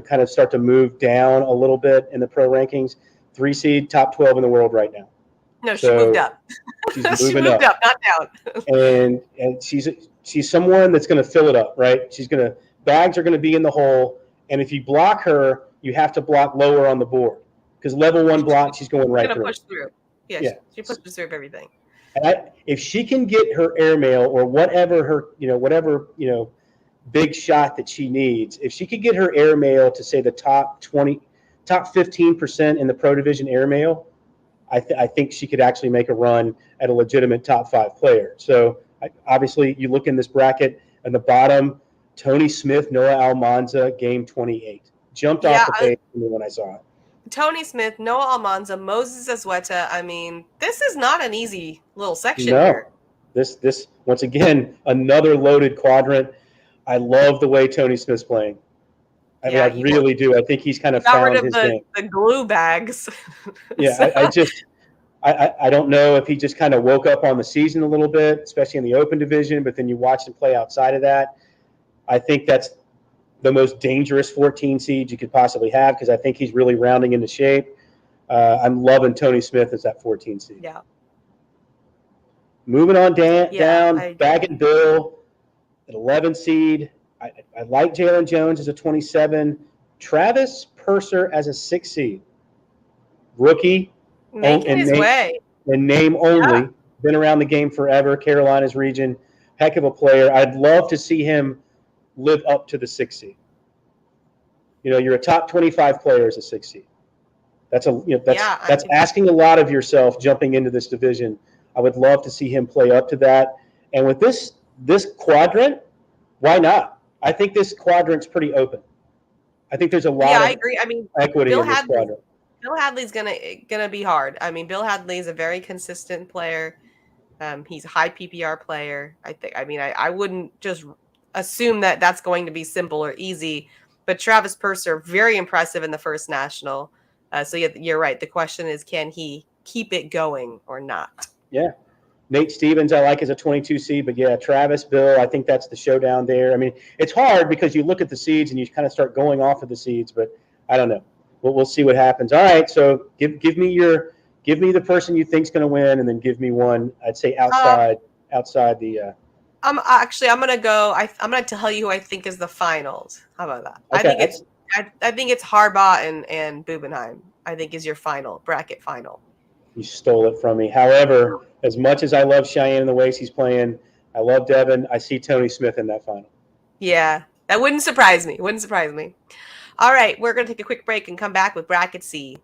kind of start to move down a little bit in the pro rankings? 3 seed, top 12 in the world right now. No, she moved up. She's She moving moved up, not down. and she's someone that's going to fill it up, right? Bags are going to be in the hole, and if you block her, you have to block lower on the board because level 1 block, she's going right through. Push through. Yeah. She pushes through everything. And if she can get her airmail or whatever big shot that she needs, if she could get her airmail to say the top 15% in the pro division airmail, I think she could actually make a run at a legitimate top 5 player. So obviously you look in this bracket and the bottom, Tony Smith, Noah Almanza, game 28. Jumped off the page when I saw it. Tony Smith, Noah Almanza, Moses Azueta. I mean, this is not an easy little section here. This once again, another loaded quadrant. I love the way Tony Smith's playing. I mean, I really do. I think he's kind of found his game. The glue bags. Yeah, I don't know if he just kind of woke up on the season a little bit, especially in the open division, but then you watch him play outside of that. I think that's the most dangerous 14 seed you could possibly have because I think he's really rounding into shape. I'm loving Tony Smith as that 14 seed. Yeah. Moving on down, Bag and Bill at 11 seed. I like Jalen Jones as a 27. Travis Purser as a 6 seed. Rookie. Making his way. And name only. Yeah. Been around the game forever. Carolinas region. Heck of a player. I'd love to see him live up to the 6 seed. You're a top 25 player as a 6 seed. That's asking a lot of yourself jumping into this division. I would love to see him play up to that. And with this quadrant, why not? I think this quadrant's pretty open. I think there's a lot of equity in this quadrant. Bill Hadley's gonna be hard. I mean, Bill Hadley's a very consistent player. He's a high PPR player. I wouldn't just assume that that's going to be simple or easy. But Travis Purser, very impressive in the first national. So you're right. The question is, can he keep it going or not? Yeah. Nate Stevens, I like as a 22 seed, but yeah, Travis, Bill, I think that's the showdown there. I mean, it's hard because you look at the seeds and you kind of start going off of the seeds, but I don't know. We'll see what happens. All right, so give me the person you think's going to win, and then give me one. I'd say outside the. I'm gonna go. I'm gonna tell you who I think is the finals. How about that? Okay, I think it's Harbaugh and Bubenheim. I think is your bracket final. You stole it from me. However, as much as I love Cheyenne and the ways he's playing, I love Devin. I see Tony Smith in that final. Yeah, that wouldn't surprise me. All right, we're going to take a quick break and come back with Bracket C.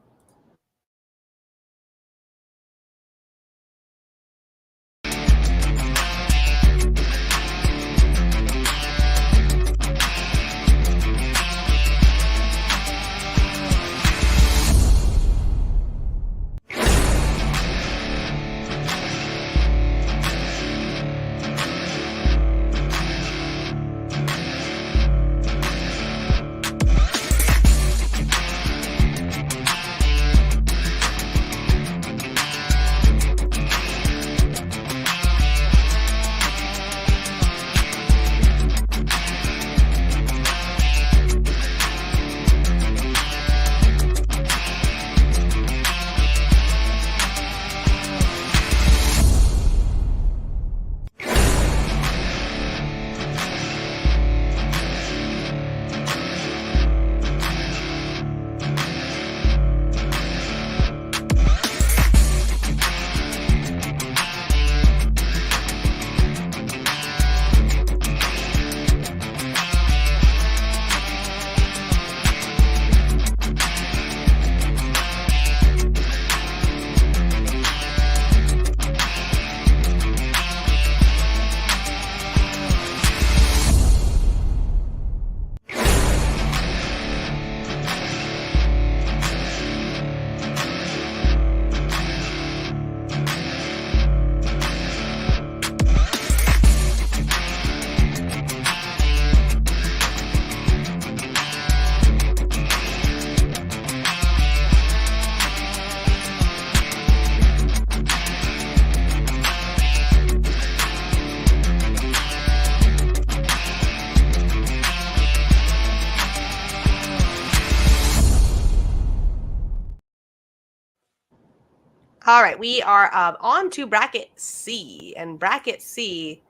All right, we are on to bracket C, and bracket C,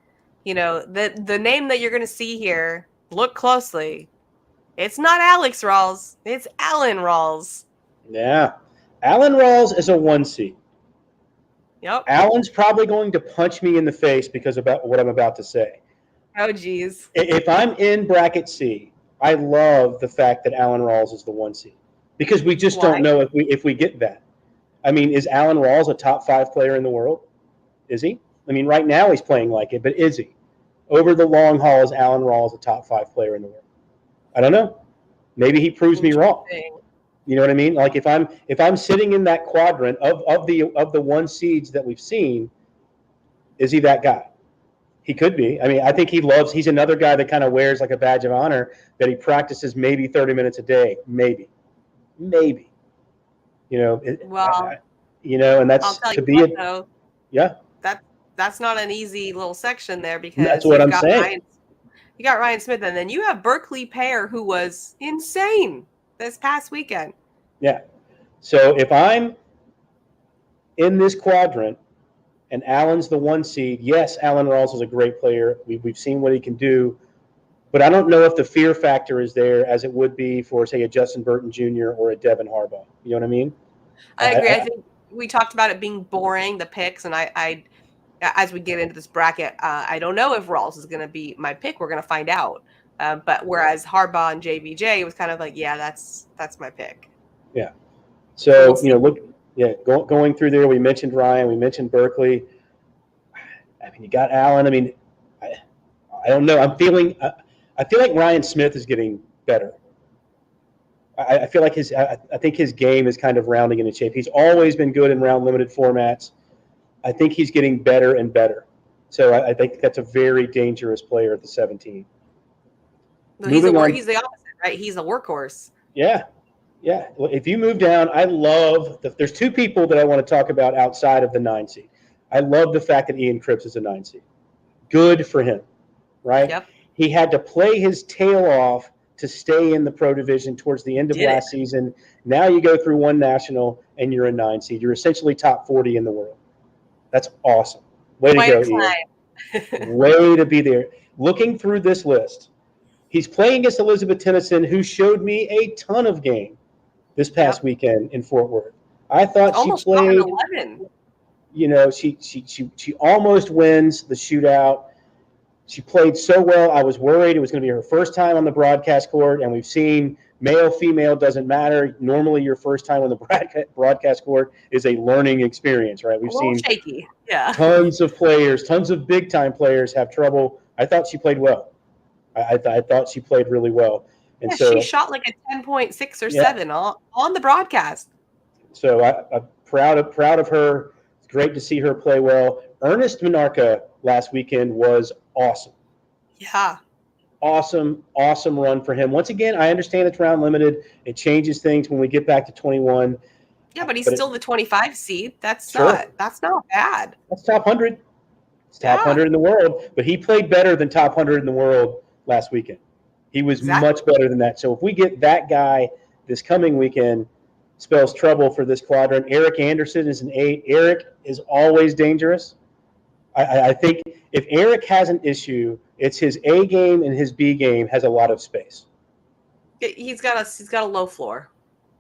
the name that you're going to see here. Look closely. It's not Alex Rawls. It's Alan Rawls. Yeah, Alan Rawls is a 1 seed. Yep. Alan's probably going to punch me in the face because about what I'm about to say. Oh, geez. If I'm in bracket C, I love the fact that Alan Rawls is the 1 seed because we just Why? don't know if we get that. I mean, is Alan Rawls a top 5 player in the world? Is he? I mean, right now he's playing like it, but is he? Over the long haul, is Alan Rawls a top 5 player in the world? I don't know. Maybe he proves me wrong. You know what I mean? Like if I'm sitting in that quadrant of the 1 seeds that we've seen, is he that guy? He could be. I mean, I think he's another guy that kind of wears like a badge of honor that he practices maybe 30 minutes a day, maybe. Well, and that's I'll tell to you be what, though. Yeah. That's not an easy little section there That's because what I'm saying. You got Ryan Smith, and then you have Berkeley Pear, who was insane this past weekend. Yeah. So if I'm in this quadrant and Alan's the 1 seed, yes, Alan Rawls is a great player. We've seen what he can do, but I don't know if the fear factor is there as it would be for, say, a Justin Burton Jr. or a Devin Harbaugh. You know what I mean? I agree. I think we talked about it being boring, the picks, and I as we get into this bracket, I don't know if Rawls is going to be my pick. We're going to find out. But whereas Harbaugh and JBJ, it was kind of like, yeah, that's my pick. Yeah. So, going through there, we mentioned Ryan, we mentioned Berkeley. I mean, you got Allen. I mean, I don't know. I feel like Ryan Smith is getting better. I feel like I think his game is kind of rounding into shape. He's always been good in round limited formats. I think he's getting better and better. So I think that's a very dangerous player at the 17. Well, he's the opposite, right? He's a workhorse. Yeah. Yeah. If you move down, I love there's 2 people that I want to talk about outside of the 9 seed. I love the fact that Ian Cripps is a 9 seed. Good for him, right? Yep. He had to play his tail off to stay in the pro division towards the end of last season. Now you go through 1 national and you're a 9 seed. You're essentially top 40 in the world. That's awesome. Way to go, Ian. Way to be there. Looking through this list, he's playing against Elizabeth Tennyson, who showed me a ton of game this past weekend in Fort Worth. I thought she played 11. She almost wins the shootout. She played so well. I was worried it was going to be her first time on the broadcast court, and we've seen male, female, doesn't matter. Normally, your first time on the broadcast court is a learning experience, right? We've seen shaky. Yeah. Tons of players, tons of big-time players have trouble. I thought she played well. I thought she played really well. And so she shot like a 10.6 or 7 on the broadcast. So I'm proud of her. It's great to see her play well. Ernest Minarca last weekend was awesome. Yeah. Awesome run for him. Once again, I understand it's round limited. It changes things when we get back to 21. Yeah, but he's still the 25 seed. That's not bad. That's top 100. It's top 100 in the world, but he played better than top 100 in the world last weekend. He was much better than that. So if we get that guy this coming weekend, spells trouble for this quadrant. Eric Anderson is an 8. Eric is always dangerous. I think if Eric has an issue, it's his A game and his B game has a lot of space. He's got a low floor.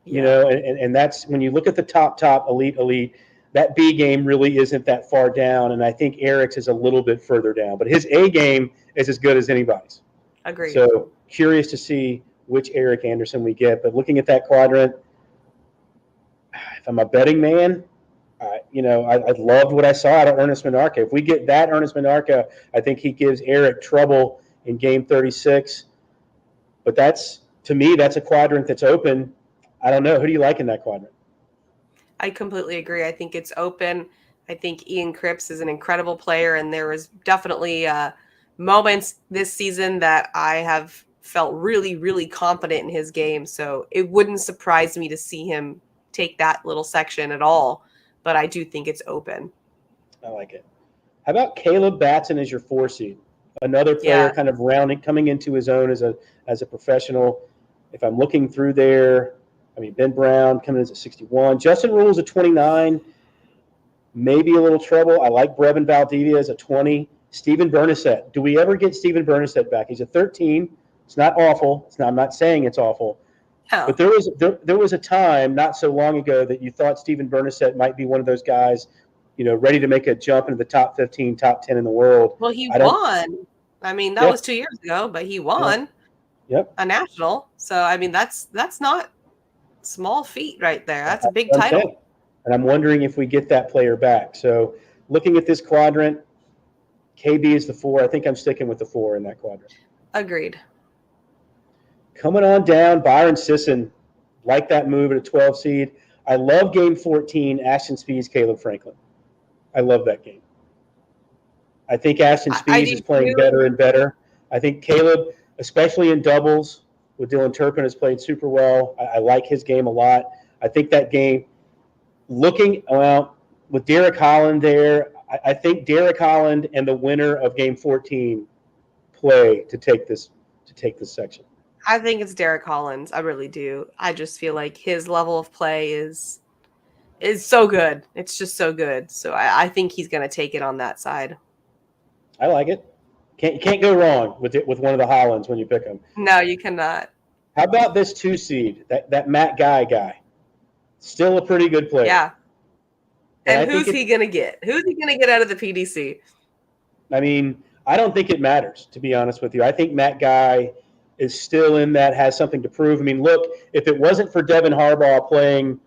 Yeah. And that's when you look at the top elite, that B game really isn't that far down, and I think Eric's is a little bit further down. But his A game is as good as anybody's. Agreed. So curious to see which Eric Anderson we get. But looking at that quadrant, if I'm a betting man, I loved what I saw out of Ernest Minarca. If we get that Ernest Minarca, I think he gives Eric trouble in game 36. But to me, that's a quadrant that's open. I don't know. Who do you like in that quadrant? I completely agree. I think it's open. I think Ian Cripps is an incredible player, and there was definitely moments this season that I have felt really, really confident in his game. So it wouldn't surprise me to see him take that little section at all. But I do think it's open. I like it. How about Caleb Batson as your 4 seed? Another player kind of coming into his own as a professional. If I'm looking through there, I mean, Ben Brown coming in as a 61. Justin Rule's a 29. maybe a little trouble. I like Brevin Valdivia as a 20. Steven Bernasette. Do we ever get Steven Bernasette back? He's a 13. It's not awful. I'm not saying it's awful. No. But there was a time not so long ago that you thought Steven Bernasette might be one of those guys, ready to make a jump into the top 15, top 10 in the world. Well, he won. I mean, that was 2 years ago, but he won a national. So, I mean, that's not small feat right there. That's a big title. And I'm wondering if we get that player back. So looking at this quadrant, KB is the 4. I think I'm sticking with the 4 in that quadrant. Agreed. Coming on down, Byron Sisson, like that move at a 12 seed. I love game 14, Ashton Spees, Caleb Franklin. I love that game. I think Ashton Spees is playing better and better. I think Caleb, especially in doubles with Dylan Turpin, has played super well. I like his game a lot. I think that game, with Derek Holland there, I think Derek Holland and the winner of game 14 play to take this section. I think it's Derek Holland. I really do. I just feel like his level of play is so good. It's just so good. So I think he's going to take it on that side. I like it. Can't go wrong with one of the Hollands when you pick them. No, you cannot. How about this 2 seed? That Matt guy. Still a pretty good player. Yeah. And who's he going to get? Who's he going to get out of the PDC? I mean, I don't think it matters, to be honest with you. I think Matt Guy is still in that, has something to prove. I mean, look, if it wasn't for Devin Harbaugh playing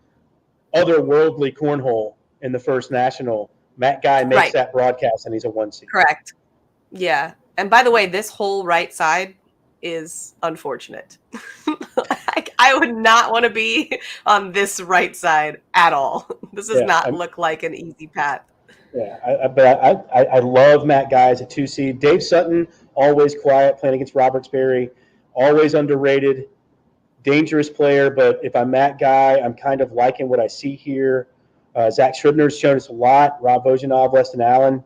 otherworldly cornhole in the first national, Matt Guy makes that broadcast and he's a 1 seed. Correct. Yeah. And by the way, this whole right side is unfortunate. I would not want to be on this right side at all. This does not look like an easy path. Yeah, but I love Matt Guy as a 2 seed. Dave Sutton, always quiet, playing against Robertsbury, always underrated, dangerous player. But if I'm Matt Guy, I'm kind of liking what I see here. Zach Scribner's shown us a lot. Rob Bojanov, Leston Allen.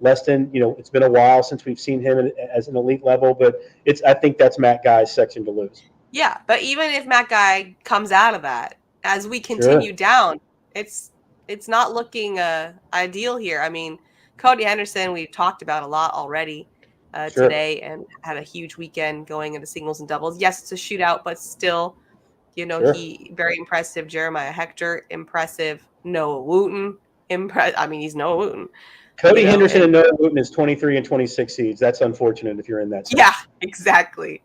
Leston, it's been a while since we've seen him as an elite level, but I think that's Matt Guy's section to lose. Yeah, but even if Matt Guy comes out of that, as we continue down, it's not looking ideal here. I mean, Cody Henderson, we've talked about a lot already today and had a huge weekend going into singles and doubles. Yes, it's a shootout, but still, he very impressive. Jeremiah Hector, impressive. Noah Wooten, I mean, he's Noah Wooten. Cody Henderson and Noah Wooten is 23 and 26 seeds. That's unfortunate if you're in that section. Yeah, exactly.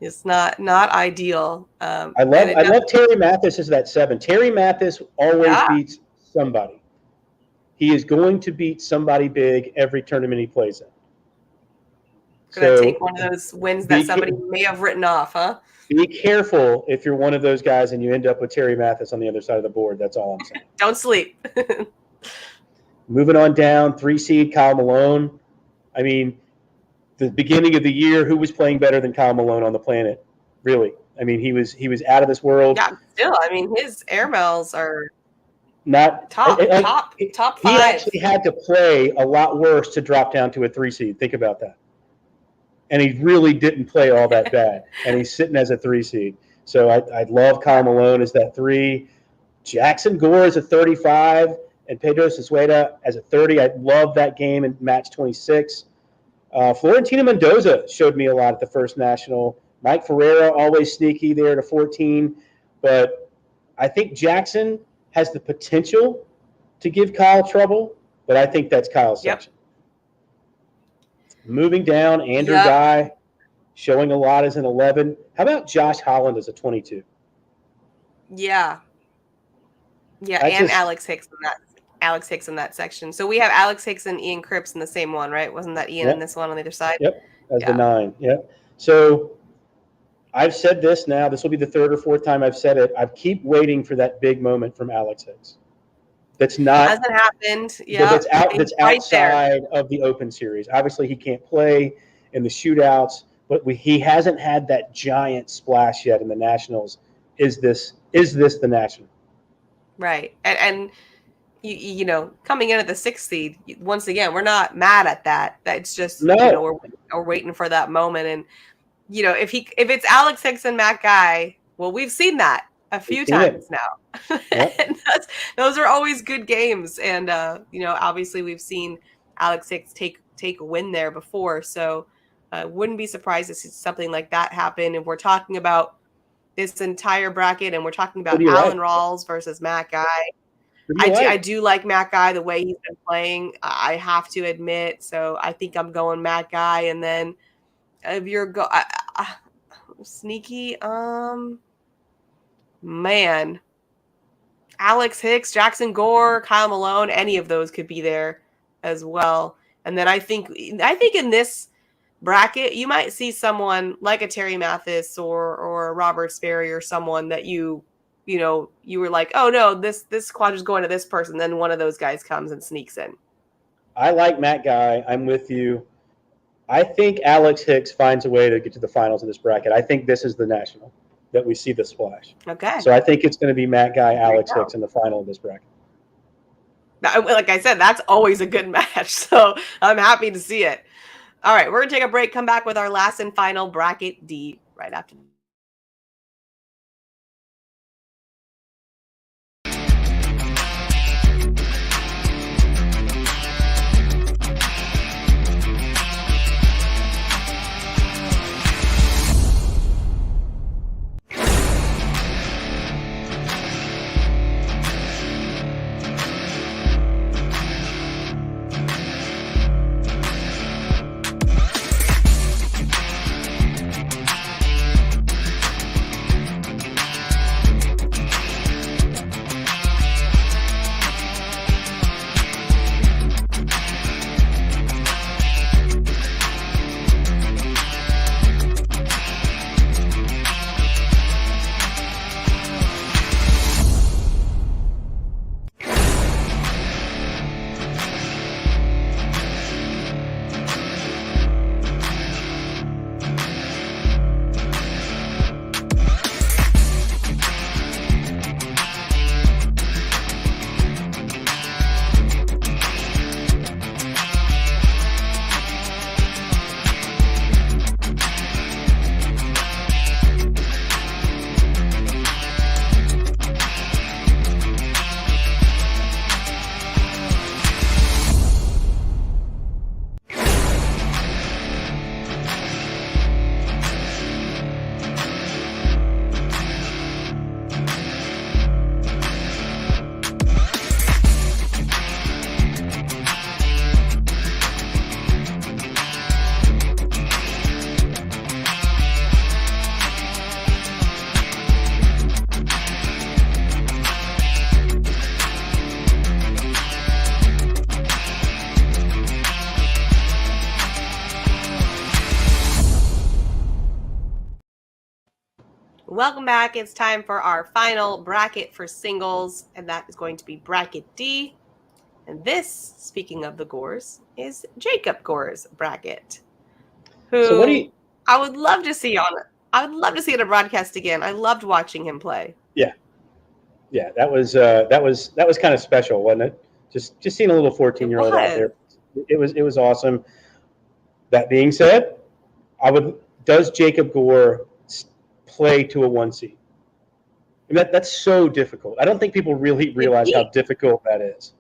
It's not ideal. I love Terry Mathis as that 7. Terry Mathis always beats somebody. He is going to beat somebody big every tournament he plays in. Gonna take one of those wins that somebody may have written off, huh? Be careful if you're one of those guys and you end up with Terry Mathis on the other side of the board. That's all I'm saying. Don't sleep. Moving on down, 3 seed Kyle Malone. I mean, the beginning of the year, who was playing better than Kyle Malone on the planet? Really? I mean, he was out of this world. Yeah, still. I mean, his air miles are not top 5. He actually had to play a lot worse to drop down to a 3 seed. Think about that. And he really didn't play all that bad. And he's sitting as a 3 seed. So I love Kyle Malone as that 3. Jackson Gore as a 35. And Pedro Cesueda as a 30. I love that game in match 26. Florentina Mendoza showed me a lot at the first national. Mike Ferreira, always sneaky there to 14. But I think Jackson has the potential to give Kyle trouble, but I think that's Kyle's section. Moving down, Andrew Guy showing a lot as an 11. How about Josh Holland as a 22? Yeah. Yeah, and Alex Hicks in that section. So we have Alex Hicks and Ian Cripps in the same one, right? Wasn't that Ian in this one on the other side? Yep, as the 9. Yep. So I've said this now. This will be the 3rd or 4th time I've said it. I keep waiting for that big moment from Alex Hicks. That's not hasn't happened. Yeah, that's outside of the Open Series. Obviously, he can't play in the shootouts, but he hasn't had that giant splash yet in the Nationals. Is this the National? Right, and you know, coming in at the 6th seed, once again, we're not mad at that. That's just we're waiting for that moment. And if it's Alex Hicks and Matt Guy, well, we've seen that. a few We've seen times it. now. Yep. And those are always good games. And, obviously we've seen Alex Hicks take a win there before. So wouldn't be surprised to see something like that happen. And we're talking about this entire bracket, and we're talking Who about do you Alan like? Rawls versus Matt Guy. Who do you I like? do like Matt Guy the way he's been playing. I have to admit. So I think I'm going Matt Guy, and then if you're sneaky, man, Alex Hicks, Jackson Gore, Kyle Malone, any of those could be there as well. And then I think in this bracket, you might see someone like a Terry Mathis or a Robert Sperry or someone that you were like, oh no, this squad is going to this person. Then one of those guys comes and sneaks in. I like Matt Guy. I'm with you. I think Alex Hicks finds a way to get to the finals of this bracket. I think this is the national that we see the splash. Okay. So I think it's going to be Matt Guy, Alex Hicks in the final of this bracket. Like I said, that's always a good match. So I'm happy to see it. All right, we're going to take a break, come back with our last and final bracket D right after. Welcome back. It's time for our final bracket for singles, and that is going to be bracket D. And this, speaking of the Gores, is Jacob Gore's bracket, who So I would love to see on it. I would love to see it a broadcast again. I loved watching him play. Yeah, that was kind of special, wasn't it? Just seeing a little 14-year-old out there. It was awesome. That being said, does Jacob Gore play to a 1 seed? I mean, that's so difficult. I don't think people really realize how difficult that is.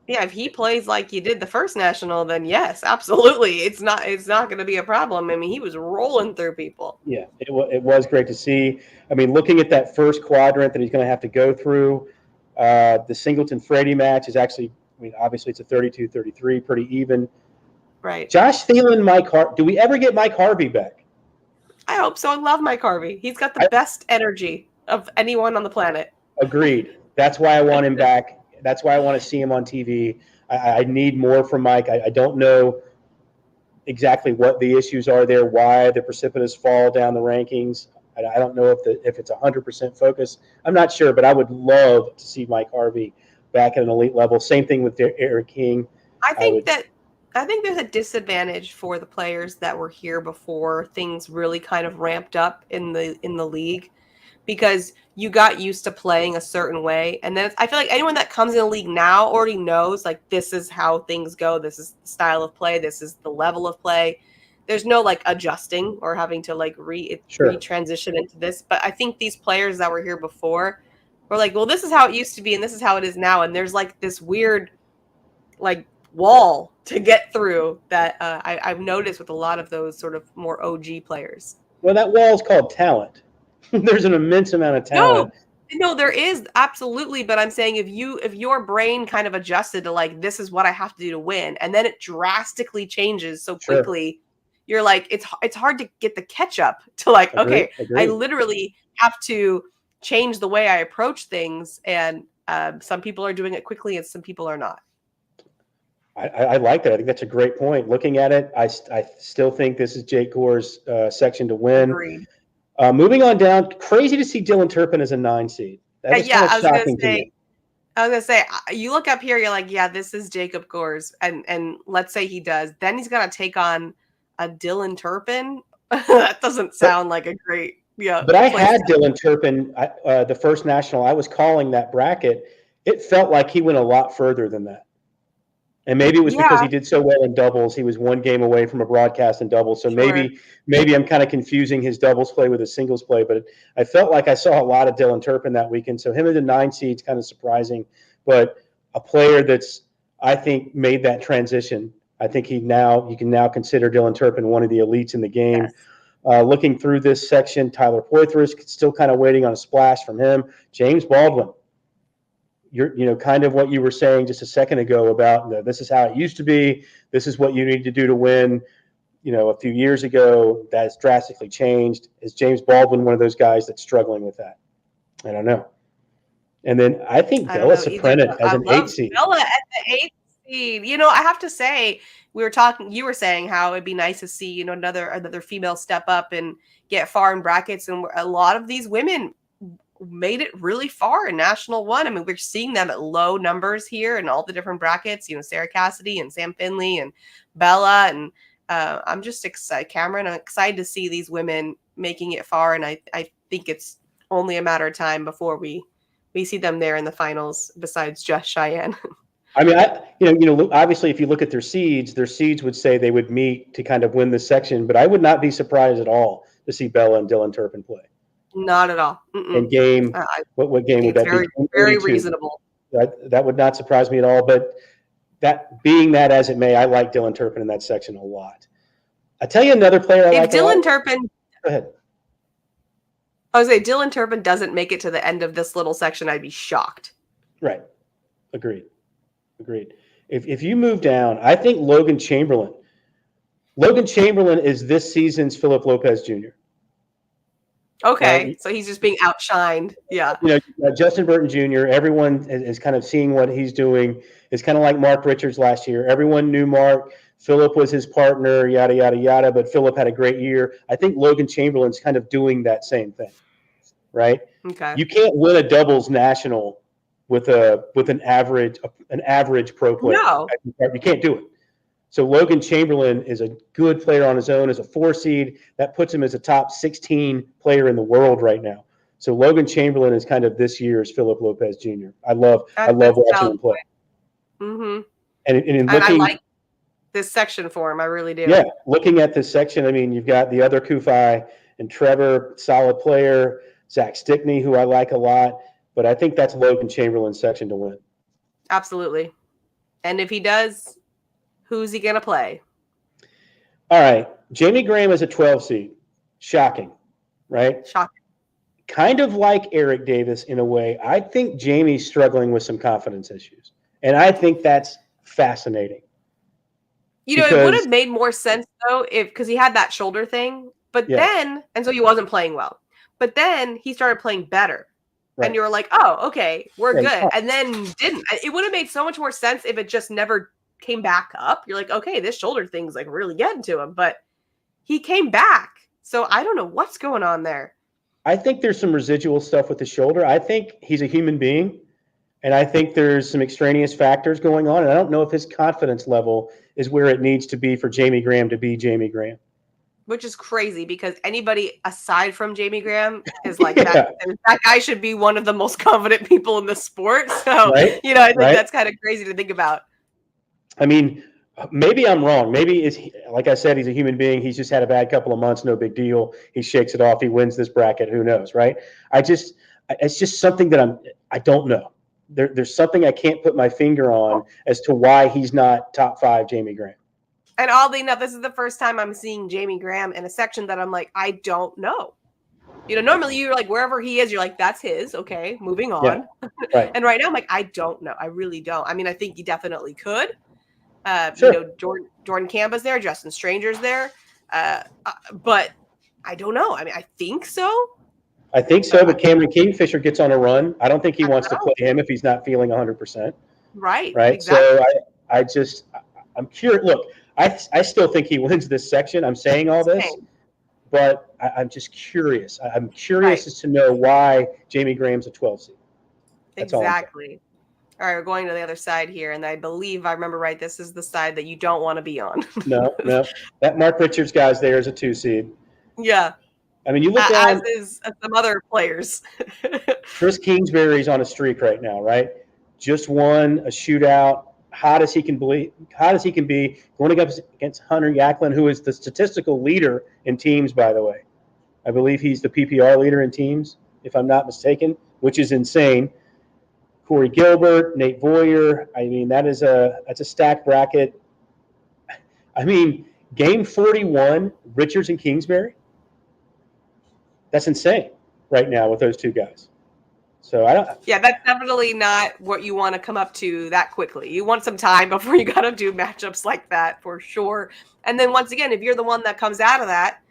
Yeah, if he plays like he did the first national, then yes, absolutely. It's not going to be a problem. I mean, he was rolling through people. Yeah, it was great to see. I mean, looking at that first quadrant that he's going to have to go through, the Singleton-Freddie match is actually, I mean, obviously it's a 32-33, pretty even. Right. Josh Thielen, Mike Harvey. Do we ever get Mike Harvey back? I hope so. I love Mike Harvey. He's got the best energy of anyone on the planet. Agreed. That's why I want him back. That's why I want to see him on TV. I need more from Mike. I don't know exactly what the issues are there, why the precipitous fall down the rankings. I don't know if it's 100% focus. I'm not sure, but I would love to see Mike Harvey back at an elite level. Same thing with Eric King. I think there's a disadvantage for the players that were here before things really kind of ramped up in the league, because you got used to playing a certain way. And then I feel like anyone that comes in the league now already knows, like, this is how things go. This is the style of play. This is the level of play. there's no like adjusting or having to like re-transition into this. But I think these players that were here before were like, well, this is how it used to be and this is how it is now. And there's like this weird like wall to get through that I've noticed with a lot of those sort of more OG players. Well, that wall is called talent. There's an immense amount of talent. No, there is absolutely, but I'm saying if your brain kind of adjusted to like this is what I have to do to win, and then it drastically changes so quickly, you're like it's hard to get the catch up to like okay, I literally have to change the way I approach things, and some people are doing it quickly and some people are not. I like that. I think that's a great point. Looking at it, I still think this is Jake Gore's section to win. Agreed. Moving on down, crazy to see Dylan Turpin as a 9 seed. That was kind of shocking to me. I was gonna say, you look up here, you're like, yeah, this is Jacob Gore's, and let's say he does, then he's gonna take on a Dylan Turpin. That doesn't sound like a great, But I had Dylan Turpin the first national. I was calling that bracket. It felt like he went a lot further than that. And maybe it was because he did so well in doubles. He was 1 game away from a broadcast in doubles. So maybe I'm kind of confusing his doubles play with his singles play. But I felt like I saw a lot of Dylan Turpin that weekend. So him as a 9 seed is kind of surprising. But a player that's, I think, made that transition. I think you can now consider Dylan Turpin one of the elites in the game. Yes. Looking through this section, Tyler Poitras still kind of waiting on a splash from him. James Baldwin. Kind of what you were saying just a second ago about this is how it used to be. This is what you need to do to win. A few years ago, that has drastically changed. Is James Baldwin one of those guys that's struggling with that? I don't know. And then I think Bella Soprano as an 8 seed. Bella at the 8 seed. I have to say, you were saying how it'd be nice to see, another female step up and get far in brackets. And a lot of these women made it really far in National 1. I mean, we're seeing them at low numbers here in all the different brackets, Sarah Cassidy and Sam Finley and Bella. And I'm just excited, Cameron. I'm excited to see these women making it far. And I think it's only a matter of time before we see them there in the finals, besides just Cheyenne. I mean, obviously, if you look at their seeds would say they would meet to kind of win this section. But I would not be surprised at all to see Bella and Dylan Turpin play. Not at all. And game, what game would that be? Very reasonable. That would not surprise me at all. But that as it may, I like Dylan Turpin in that section a lot. I tell you another player I like. If Dylan Turpin, go ahead. I was saying, Dylan Turpin doesn't make it to the end of this little section, I'd be shocked. Right. Agreed. If you move down, I think Logan Chamberlain is this season's Philip Lopez Jr. Okay, so he's just being outshined. Yeah. Justin Burton Jr., everyone is kind of seeing what he's doing. It's kind of like Mark Richards last year. Everyone knew Mark. Philip was his partner, yada, yada, yada, but Philip had a great year. I think Logan Chamberlain's kind of doing that same thing, right? Okay. You can't win a doubles national with an average pro player. No. You can't do it. So Logan Chamberlain is a good player on his own as a 4 seed. That puts him as a top 16 player in the world right now. So Logan Chamberlain is kind of this year's Philip Lopez Jr. I love watching him play. Mm-hmm. And I like this section for him. I really do. Yeah, looking at this section, I mean, you've got the other Kufi and Trevor, solid player. Zach Stickney, who I like a lot. But I think that's Logan Chamberlain's section to win. Absolutely. And if he does, who's he going to play? All right. Jamie Graham is a 12 seed. Shocking, right? Shocking. Kind of like Eric Davis in a way. I think Jamie's struggling with some confidence issues. And I think that's fascinating. It would have made more sense, though, because he had that shoulder thing. But then, and so he wasn't playing well. But then he started playing better. Right. And you were like, oh, okay, we're good. And then didn't. It would have made so much more sense if it just never came back up. You're like, okay, this shoulder thing's like really getting to him, but he came back. So I don't know what's going on there. I think there's some residual stuff with the shoulder. I think he's a human being, and I think there's some extraneous factors going on. And I don't know if his confidence level is where it needs to be for Jamie Graham to be Jamie Graham. Which is crazy because anybody aside from Jamie Graham is like that. That guy should be one of the most confident people in the sport. So, I think that's kind of crazy to think about. I mean, Maybe I'm wrong. Maybe it's like I said, he's a human being. He's just had a bad couple of months. No big deal. He shakes it off. He wins this bracket. Who knows, right? It's just something that I don't know. There's something I can't put my finger on as to why he's not top 5 Jamie Graham. And oddly enough, this is the first time I'm seeing Jamie Graham in a section that I'm like, I don't know. Normally you're like, wherever he is, you're like, that's his. Okay, moving on. Yeah, right. And right now I'm like, I don't know. I really don't. I mean, I think he definitely could. Sure. Jordan Camba's there, Justin Stranger's there. But I don't know. I mean, I think so. I think so, but Cameron Kingfisher gets on a run. I don't think he wants to play him if he's not feeling 100%. Right. Exactly. So I'm curious. Look, I still think he wins this section. I'm saying all this, but I'm just curious. I'm curious as to know why Jamie Graham's a 12 seed. That's exactly. All right, we're going to the other side here, and I believe I remember right. This is the side that you don't want to be on. No, that Mark Richards guy's there is a 2 seed. Yeah. I mean, you look down. As is some other players. Chris Kingsbury's on a streak right now, right? Just won a shootout. Hot as he can be, going up against Hunter Yacklin, who is the statistical leader in teams, by the way. I believe he's the PPR leader in teams, if I'm not mistaken, which is insane. Corey Gilbert, Nate Boyer. I mean, that's a stacked bracket. I mean, game 41, Richards and Kingsbury. That's insane right now with those two guys. So I don't. Yeah, that's definitely not what you want to come up to that quickly. You want some time before you got to do matchups like that for sure. And then once again, if you're the one that comes out of that,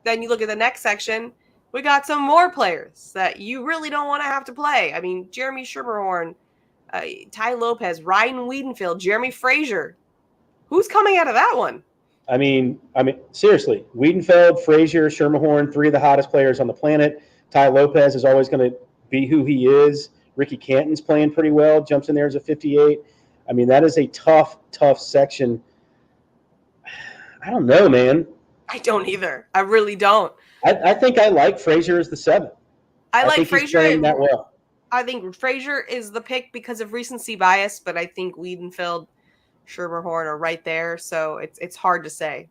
then you look at the next section. We got some more players that you really don't want to have to play. I mean, Jeremy Schermerhorn, Ty Lopez, Ryan Wiedenfield, Jeremy Frazier. Who's coming out of that one? I mean, seriously, Wiedenfeld, Frazier, Schermerhorn, 3 of the hottest players on the planet. Ty Lopez is always going to be who he is. Ricky Canton's playing pretty well, jumps in there as a 58. I mean, that is a tough section. I don't know, man. I don't either. I really don't. I think I like Frazier as the 7. I like Frazier. He's playing that well. I think Frazier is the pick because of recency bias, but I think Wiedenfeld, Schermerhorn are right there, so it's hard to say.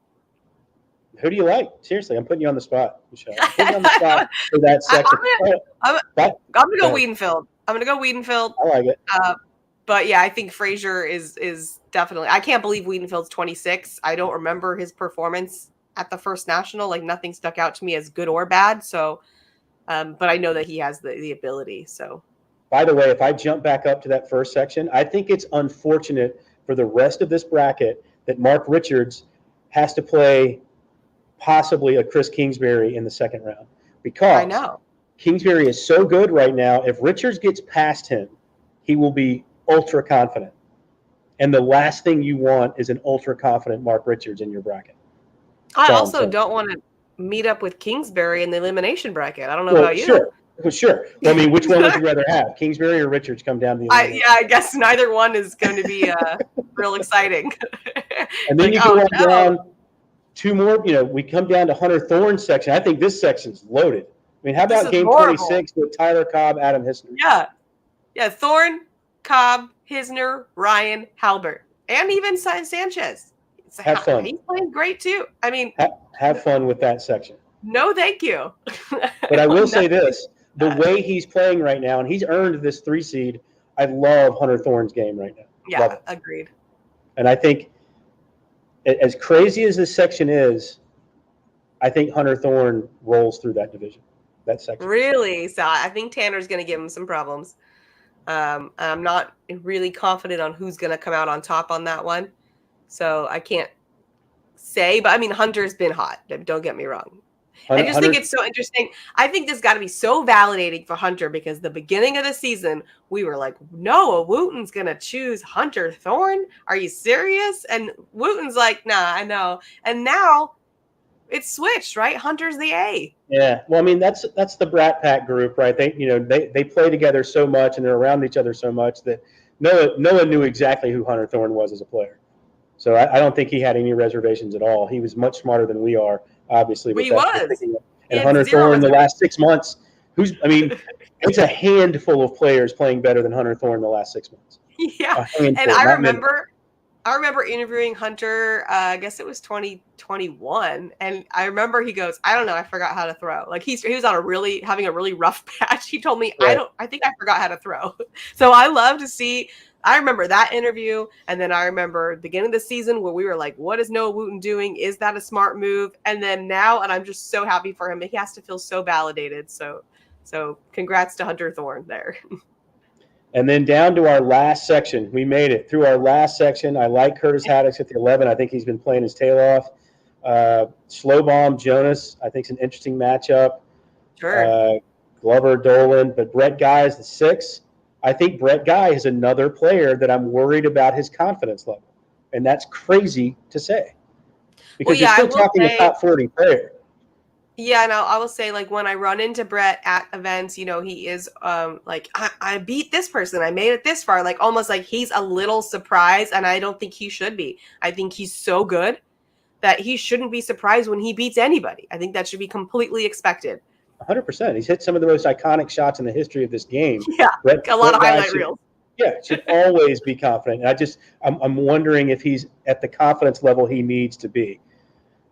Who do you like? Seriously, I'm putting you on the spot, Michelle. I'm putting you on the spot for that section. I'm going to go Wiedenfeld. I'm going to go Wiedenfeld. I like it. But yeah, I think Frazier is definitely. I can't believe Wiedenfeld's 26. I don't remember his performance at the first national. Like nothing stuck out to me as good or bad. So, but I know that he has the ability. So, by the way, if I jump back up to that first section, I think it's unfortunate for the rest of this bracket that Mark Richards has to play possibly a Chris Kingsbury in the second round, because I know Kingsbury is so good right now. If Richards gets past him, he will be ultra confident. And the last thing you want is an ultra confident Mark Richards in your bracket. I also don't want to meet up with Kingsbury in the elimination bracket. I don't know about you. Sure. Well, I mean, which one would you rather have, Kingsbury or Richards come down to the elimination? I guess neither one is going to be real exciting. And then you go down 2 more. We come down to Hunter Thorne's section. I think this section's loaded. I mean, how about game 26 with Tyler Cobb, Adam Hisner? Yeah. Thorne, Cobb, Hisner, Ryan, Halbert, and even Sanchez. Have fun. He's playing great too. I mean, have fun with that section. No, thank you. But I will say this: the way he's playing right now, and he's earned this 3 seed. I love Hunter Thorne's game right now. Yeah, agreed. And I think, as crazy as this section is, I think Hunter Thorne rolls through that division, that section. Really? So I think Tanner's going to give him some problems. I'm not really confident on who's going to come out on top on that one. So I can't say, but I mean, Hunter's been hot. Don't get me wrong. I just think it's so interesting. I think this got to be so validating for Hunter, because the beginning of the season, we were like, Noah Wooten's going to choose Hunter Thorne. Are you serious? And Wooten's like, nah, I know. And now it's switched, right? Hunter's the A. Yeah. Well, I mean, that's the Brat Pack group, right? They play together so much and they're around each other so much that Noah knew exactly who Hunter Thorne was as a player. So I don't think he had any reservations at all. He was much smarter than we are, obviously. But he was. And Hunter Thorne, the last 6 months, it's a handful of players playing better than Hunter Thorne the last 6 months. Yeah. And I remember I remember interviewing Hunter, I guess it was 2021. And I remember he goes, I don't know, I forgot how to throw. Like he was on having a really rough patch. He told me, Right. I think I forgot how to throw. So I love to see, I remember that interview. And then I remember the beginning of the season where we were like, what is Noah Wooten doing? Is that a smart move? And then now, and I'm just so happy for him. He has to feel so validated. So congrats to Hunter Thorne there. And then down to our last section. We made it through our last section. I like Curtis Haddix at the 11. I think he's been playing his tail off. Slowbomb Jonas, I think, is an interesting matchup. Sure. Glover Dolan, but Brett Guy is the 6. I think Brett Guy is another player that I'm worried about his confidence level. And that's crazy to say. Because you're still talking a top 40 player. Yeah, no, I will say, like, when I run into Brett at events, he is like, I beat this person, I made it this far, like almost like he's a little surprised, and I don't think he should be. I think he's so good that he shouldn't be surprised when he beats anybody. I think that should be completely expected. 100%. He's hit some of the most iconic shots in the history of this game. Yeah, a lot of highlight reels. Yeah, should always be confident. I'm wondering if he's at the confidence level he needs to be.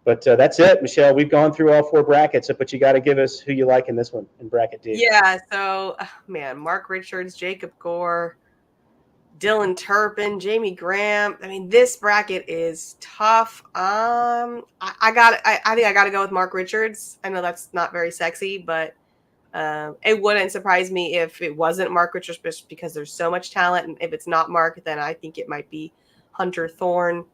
But that's it, Michelle. We've gone through all 4 brackets, but you got to give us who you like in this one, in bracket D. Yeah, so, man, Mark Richards, Jacob Gore, Dylan Turpin, Jamie Graham. I mean, this bracket is tough. I think I got to go with Mark Richards. I know that's not very sexy, but it wouldn't surprise me if it wasn't Mark Richards, just because there's so much talent. And if it's not Mark, then I think it might be Hunter Thorne.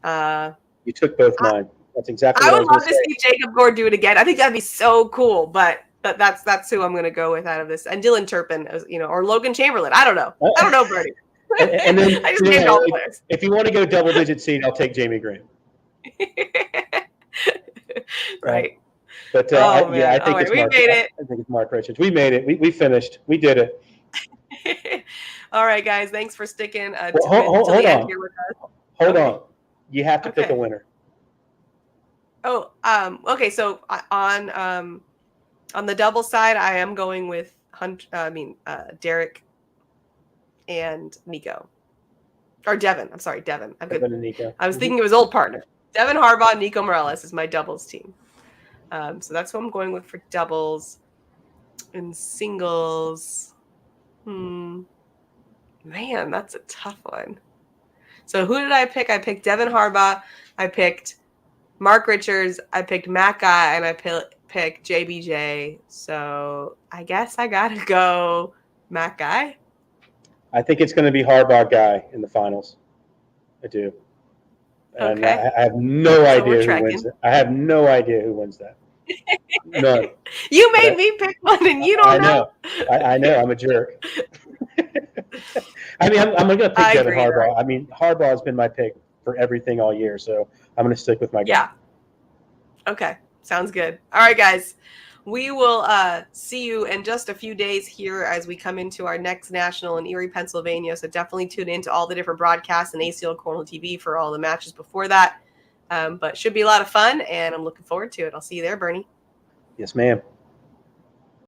You took both mine. That's exactly what I would love to see Jacob Gore do it again. I think that'd be so cool, but that's who I'm going to go with out of this. And Dylan Turpin, or Logan Chamberlain. I don't know. I don't know, Bernie. And then I just named all the players. If you want to go double-digit seed, I'll take Jamie Graham. Right. But I think we made it. I think it's Mark Richards. We made it. We finished. We did it. All right, guys. Thanks for sticking hold to the end here with us. Hold on. You have to pick a winner. Oh, okay. So on the double side, I am going with Derek and Nico, or Devin. I'm sorry, Devin. Devin and Nico. I was thinking of his old partner, Devin Harbaugh. Nico Morales is my doubles team. So that's what I'm going with for doubles. In singles, man, that's a tough one. So who did I pick? I picked Devin Harbaugh. I picked Mark Richards, I picked Matt Guy, and I picked JBJ. So I guess I got to go Matt Guy. I think it's going to be Harbaugh Guy in the finals. I do. And okay. I have no idea who wins it. I have no idea who wins that. None. You made me pick one, and you don't know. I know. I'm a jerk. I mean, I'm going to pick Devin Harbaugh. Right. I mean, Harbaugh has been my pick for everything all year, so I'm going to stick with my guy. Yeah. Okay. Sounds good. All right, guys. We will see you in just a few days here as we come into our next national in Erie, Pennsylvania. So definitely tune into all the different broadcasts and ACL Cornhole TV for all the matches before that. But should be a lot of fun, and I'm looking forward to it. I'll see you there, Bernie. Yes, ma'am.